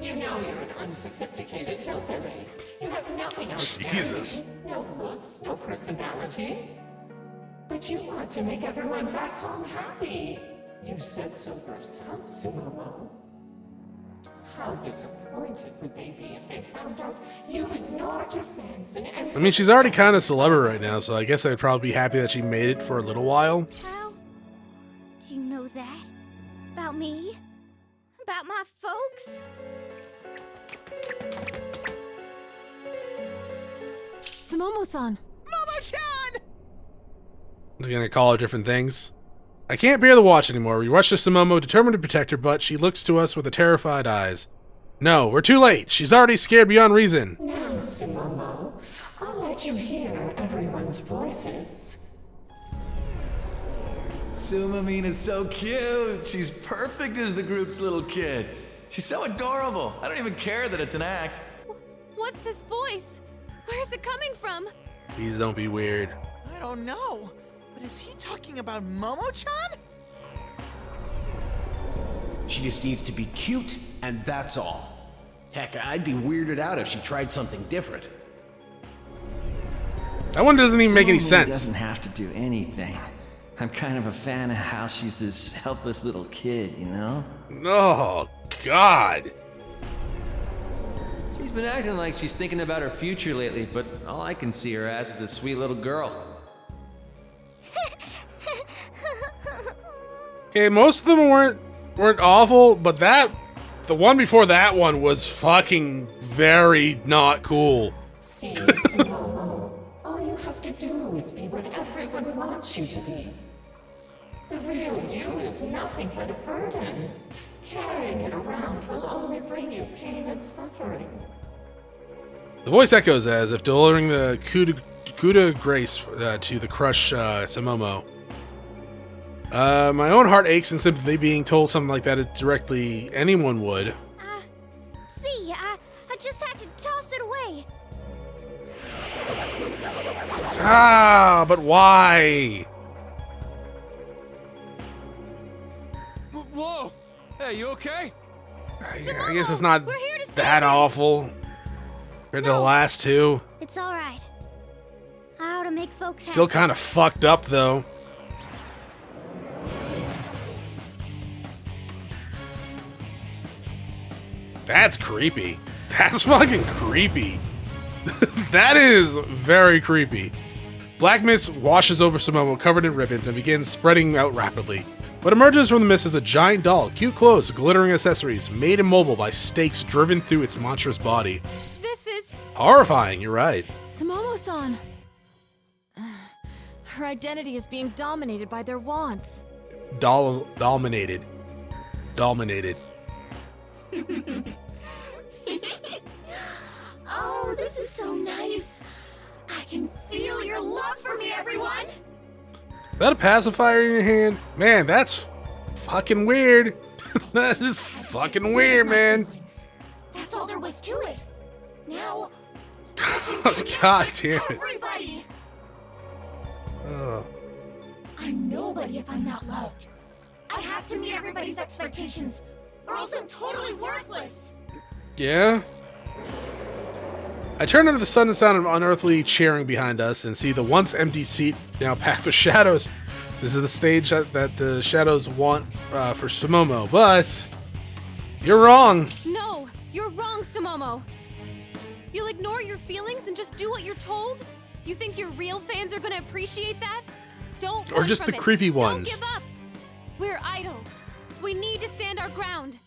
E: You know you're an unsophisticated hillbilly. You have nothing outstanding.
A: Jesus.
E: No looks, no personality. But you want to make everyone back home happy. You said so yourself, Sumomo. How disappointed would they be if they found out you ignored your fans and
A: I mean, she's already kind of celeb right now, so I guess they'd probably be happy that she made it for a little while.
B: How do you know that? About me? About my folks?
N: Sumomo-san!
O: Momo-chan!
A: They're gonna call her different things. I can't bear the watch anymore. We rush to Sumomo, determined to protect her, but she looks to us with terrified eyes. No, we're too late. She's already scared beyond reason.
E: Now, Sumomo, I'll let you hear everyone's voices.
G: Sumamine is so cute. She's perfect as the group's little kid. She's so adorable. I don't even care that it's an act.
J: What's this voice? Where's it coming from?
A: Please don't be weird.
O: I don't know, but is he talking about Momo-chan?
F: She just needs to be cute, and that's all. Heck, I'd be weirded out if she tried something different.
A: That one doesn't even make any
C: Sumomo
A: sense.
C: Doesn't have to do anything. I'm kind of a fan of how she's this helpless little kid, you know?
A: Oh, God.
H: She's been acting like she's thinking about her future lately, but all I can see her as is a sweet little girl.
A: Okay, most of them weren't awful, but the one before that one was fucking very not cool.
E: See, Sumomo, all you have to do is be what everyone wants you to be. The real you is nothing but a burden. Carrying it around will only bring you pain and suffering.
A: The voice echoes as if delivering the coup de grace to the crushed Sumomo. My own heart aches in sympathy being told something like that directly anyone would.
B: See, I just had to toss it away.
A: Ah, but why?
H: Whoa! Hey, you okay?
A: I guess it's not
J: we're here to save
A: that
J: you.
A: awful compared to the last two.
B: It's alright. I ought to make folks
A: Still
B: happy.
A: kind of fucked up though. That's creepy. That's fucking creepy. That is very creepy. Black mist washes over Sumomo covered in ribbons and begins spreading out rapidly. What emerges from the mist is a giant doll, cute clothes, glittering accessories, made immobile by stakes driven through its monstrous body.
J: This is
A: Horrifying, you're right.
N: Sumomo-san! Her identity is being dominated by their wants.
A: Dominated.
I: Oh, this is so nice. I can feel your love for me, everyone.
A: Is that a pacifier in your hand? Man, that's fucking weird. That's just fucking weird, man.
I: That's all there was to it. Now,
A: God damn it.
I: everybody.
A: Ugh.
I: I'm nobody if I'm not loved. I have to meet everybody's expectations, or else I'm totally worthless.
A: Yeah? I turn under the sudden sound of unearthly cheering behind us and see the once empty seat now packed with shadows. This is the stage that the shadows want for Sumomo, but you're wrong.
J: No, you're wrong, Sumomo. You'll ignore your feelings and just do what you're told? You think your real fans are gonna appreciate that? Don't
A: Or
J: run
A: just
J: from
A: the
J: it.
A: creepy ones.
J: Don't give up. We're idols. We need to stand our ground.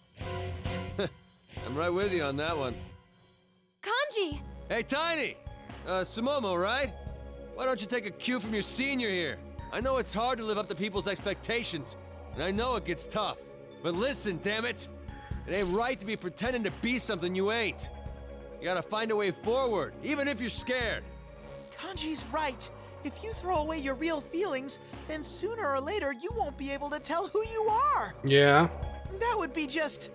H: I'm right with you on that one.
J: Kanji!
H: Hey, Tiny! Sumomo, right? Why don't you take a cue from your senior here? I know it's hard to live up to people's expectations, and I know it gets tough. But listen, damn it! It ain't right to be pretending to be something you ain't. You gotta find a way forward, even if you're scared.
O: Kanji's right. If you throw away your real feelings, then sooner or later you won't be able to tell who you are.
A: Yeah,
O: That would be just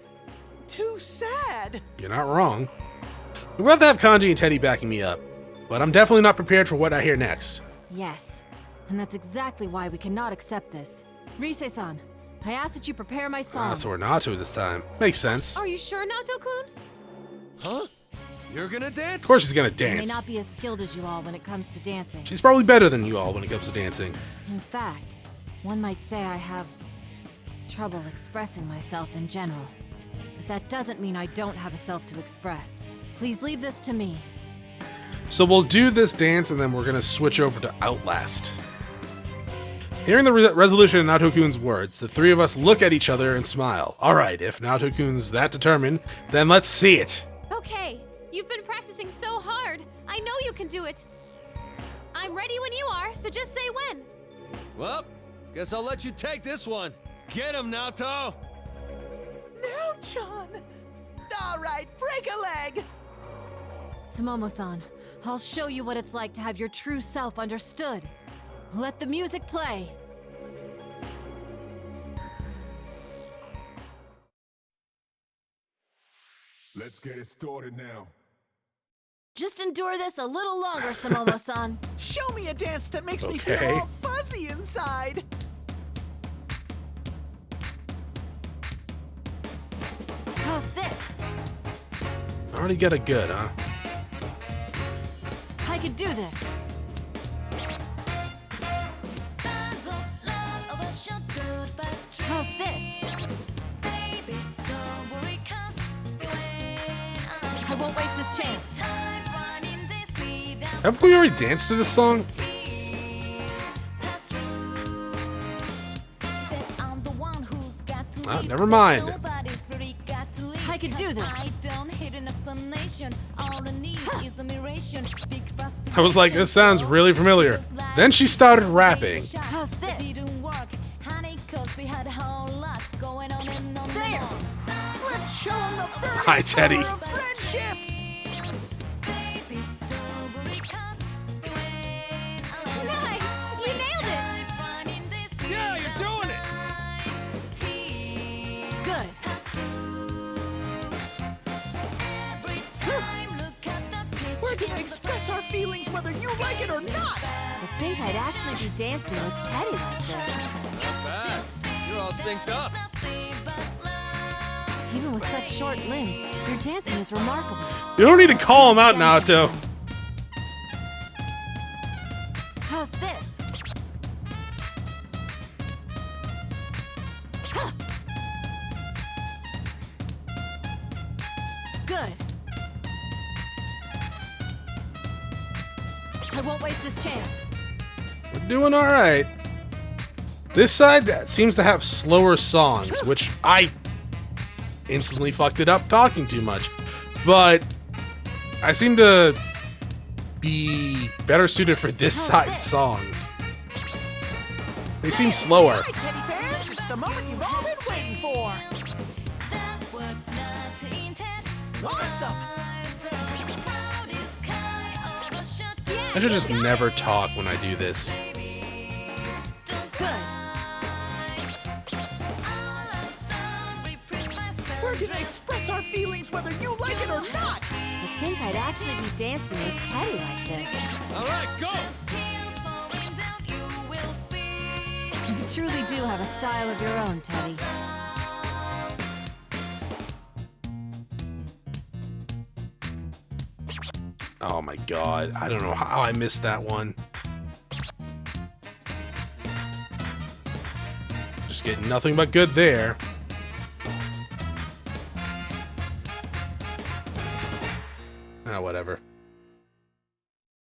O: too sad.
A: you're not wrong. I'm glad to have Kanji and Teddie backing me up, but I'm definitely not prepared for what I hear next.
N: Yes, and that's exactly why we cannot accept this. Rise-san, I ask that you prepare my song.
A: So we're Naoto this time. Makes sense.
J: Are you sure, Naoto-kun?
H: Huh? You're gonna dance?
A: Of course she's gonna
N: I may
A: dance.
N: not be as skilled as you all when it comes to dancing.
A: She's probably better than you all when it comes to dancing.
N: In fact, one might say I have trouble expressing myself in general. But that doesn't mean I don't have a self to express. Please leave this to me.
A: So we'll do this dance and then we're gonna switch over to Outlast. Hearing the resolution in Naoto-kun's words, the three of us look at each other and smile. Alright, if Naoto-kun's that determined, then let's see it.
J: Okay, you've been practicing so hard. I know you can do it. I'm ready when you are, so just say when.
H: Well, guess I'll let you take this one. Get him, Naoto!
O: Now, John. All right, break a leg.
N: Sumomo-san, I'll show you what it's like to have your true self understood. Let the music play.
P: Let's get it started now.
N: Just endure this a little longer, Sumomo-san.
O: Show me a dance that makes me
A: Okay.
O: feel all fuzzy inside.
N: How's this?
A: Already get a good, huh?
N: I could do this. How's this? I won't waste this chance.
A: Haven't we already danced to this song? Ah, never mind.
N: I could do this.
A: I was like, this sounds really familiar. Then she started rapping.
N: How's this? There.
O: Let's show him the burning
A: Hi, Teddie.
O: power of friendship.
J: Nice! You nailed it!
H: Yeah, you're doing it!
N: Good.
O: We're gonna express our feelings whether you like it or not.
N: I think I'd actually be dancing with Teddie like this.
H: Not bad. You're all synced up.
N: Even with such short limbs, your dancing is remarkable.
A: You don't need to call him out, Naoto.
N: How's this? Huh. Good. I won't waste this chance.
A: We're doing alright. This side that seems to have slower songs, which I instantly fucked it up talking too much. But I seem to be better suited for this side's songs. They seem slower.
O: Hi, Teddy fans. It's the moment you've all been waiting for. Awesome.
A: I should just never talk when I do this.
O: We're gonna express our feelings whether you like it or not.
N: I think I'd actually be dancing with Teddie like this.
H: All right, go!
N: You truly do have a style of your own, Teddie.
A: Oh my god, I don't know how I missed that one. Just getting nothing but good there. Ah, whatever.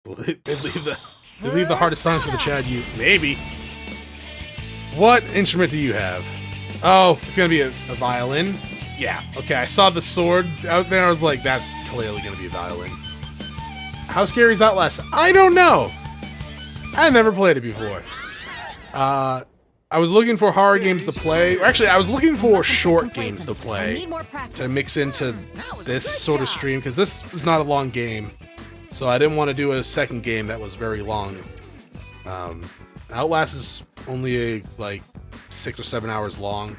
A: They leave the hardest songs for the Chad you. Maybe. What instrument do you have? Oh, it's gonna be a violin? Yeah, okay, I saw the sword out there, I was like, that's clearly gonna be a violin. How scary is Outlast? I don't know! I've never played it before. I was looking for horror games to play. Actually, I was looking for short games to play to mix into this sort of stream, because this is not a long game. So I didn't want to do a second game that was very long. Outlast is only like 6 or 7 hours long.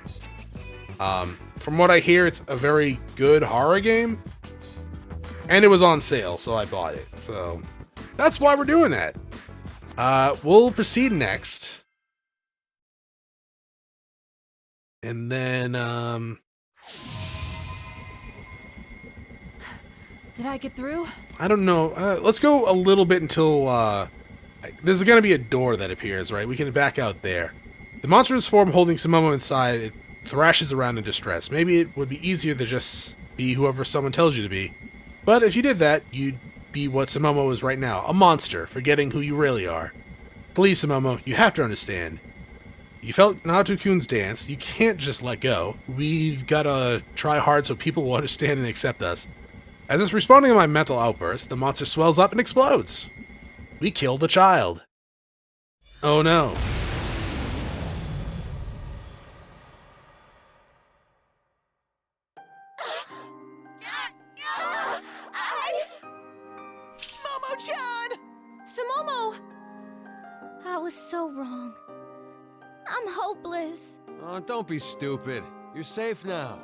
A: From what I hear, it's a very good horror game, and it was on sale, so I bought it. So that's why we're doing that. We'll proceed next, and then
N: Did I get through?
A: I don't know. Let's go a little bit until there's going to be a door that appears, right? We can back out there. The monstrous form holding Sumomo inside, it thrashes around in distress. Maybe it would be easier to just be whoever someone tells you to be. But if you did that, you'd be what Sumomo is right now, a monster, forgetting who you really are. Please, Sumomo, you have to understand. You felt Naoto-kun's dance. You can't just let go. We've got to try hard so people will understand and accept us. As it's responding to my mental outburst, the monster swells up and explodes. We killed a child. Oh no.
O: Momo-chan!
B: Sumomo! I was so wrong. I'm hopeless.
H: Oh, don't be stupid. You're safe now.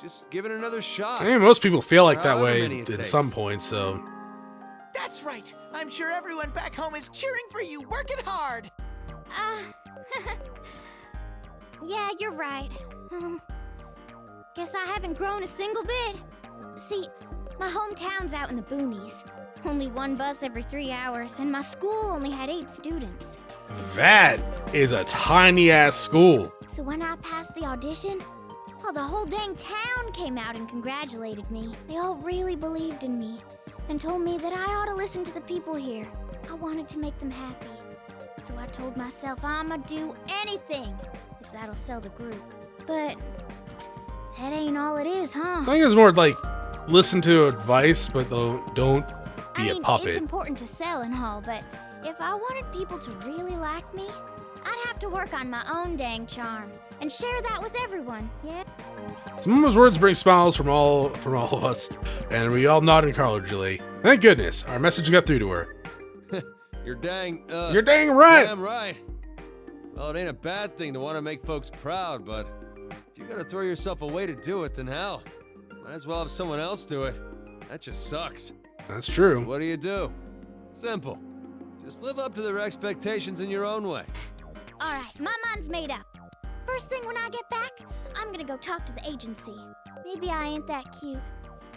H: Just give it another shot.
A: I mean, most people feel like that
H: However
A: way
H: many it
A: at
H: takes.
A: some point, so...
O: That's right. I'm sure everyone back home is cheering for you, working hard.
M: Yeah, you're right. Guess I haven't grown a single bit. See, my hometown's out in the boonies. Only one bus every 3 hours, and my school only had 8 students.
A: That is a tiny-ass school.
M: So when I passed the audition, the whole dang town came out and congratulated me. They all really believed in me and told me that I ought to listen to the people here. I wanted to make them happy. So I told myself I'ma do anything if that'll sell the group. But that ain't all it is, huh?
A: I think it's more like, listen to advice, but don't be a puppet.
M: It's important to sell and all, but if I wanted people to really like me, I'd have to work on my own dang charm and share that with everyone, yeah?
A: Sumomo's words bring smiles from all of us, and we all nod encouragingly. Thank goodness, our message got through to her.
H: You're dang
A: right.
H: Damn right. Well, it ain't a bad thing to want to make folks proud, but if you gotta throw yourself away to do it, then hell, might as well have someone else do it. That just sucks.
A: That's true.
H: What do? Simple. Just live up to their expectations in your own way.
M: Alright, my mind's made up. First thing when I get back, I'm gonna go talk to the agency. Maybe I ain't that cute,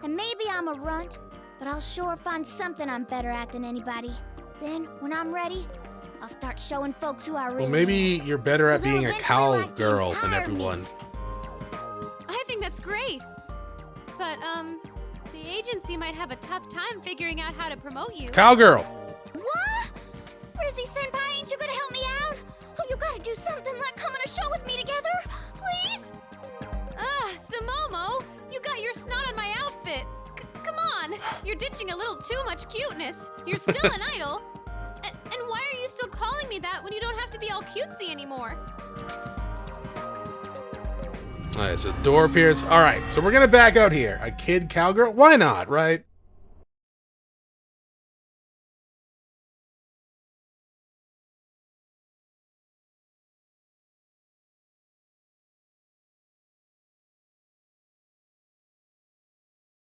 M: and maybe I'm a runt, but I'll sure find something I'm better at than anybody. Then, when I'm ready, I'll start showing folks who I really
A: Well, maybe
M: am.
A: you're better
M: So
A: at being a
M: they'll
A: cow
M: eventually like the
A: girl than
M: entire
A: everyone.
J: I think that's great. But, the agency might have a tough time figuring out how to promote you.
A: Cowgirl.
M: What? Rizzy-senpai, ain't you gonna help me out? Oh, you gotta do something like come on a show with me together, please?
J: Sumomo, you got your snot on my outfit. Come on, you're ditching a little too much cuteness. You're still an idol. And why are you still calling me that when you don't have to be all cutesy anymore?
A: Alright, so door appears. Alright, so we're gonna back out here. A kid cowgirl? Why not, right?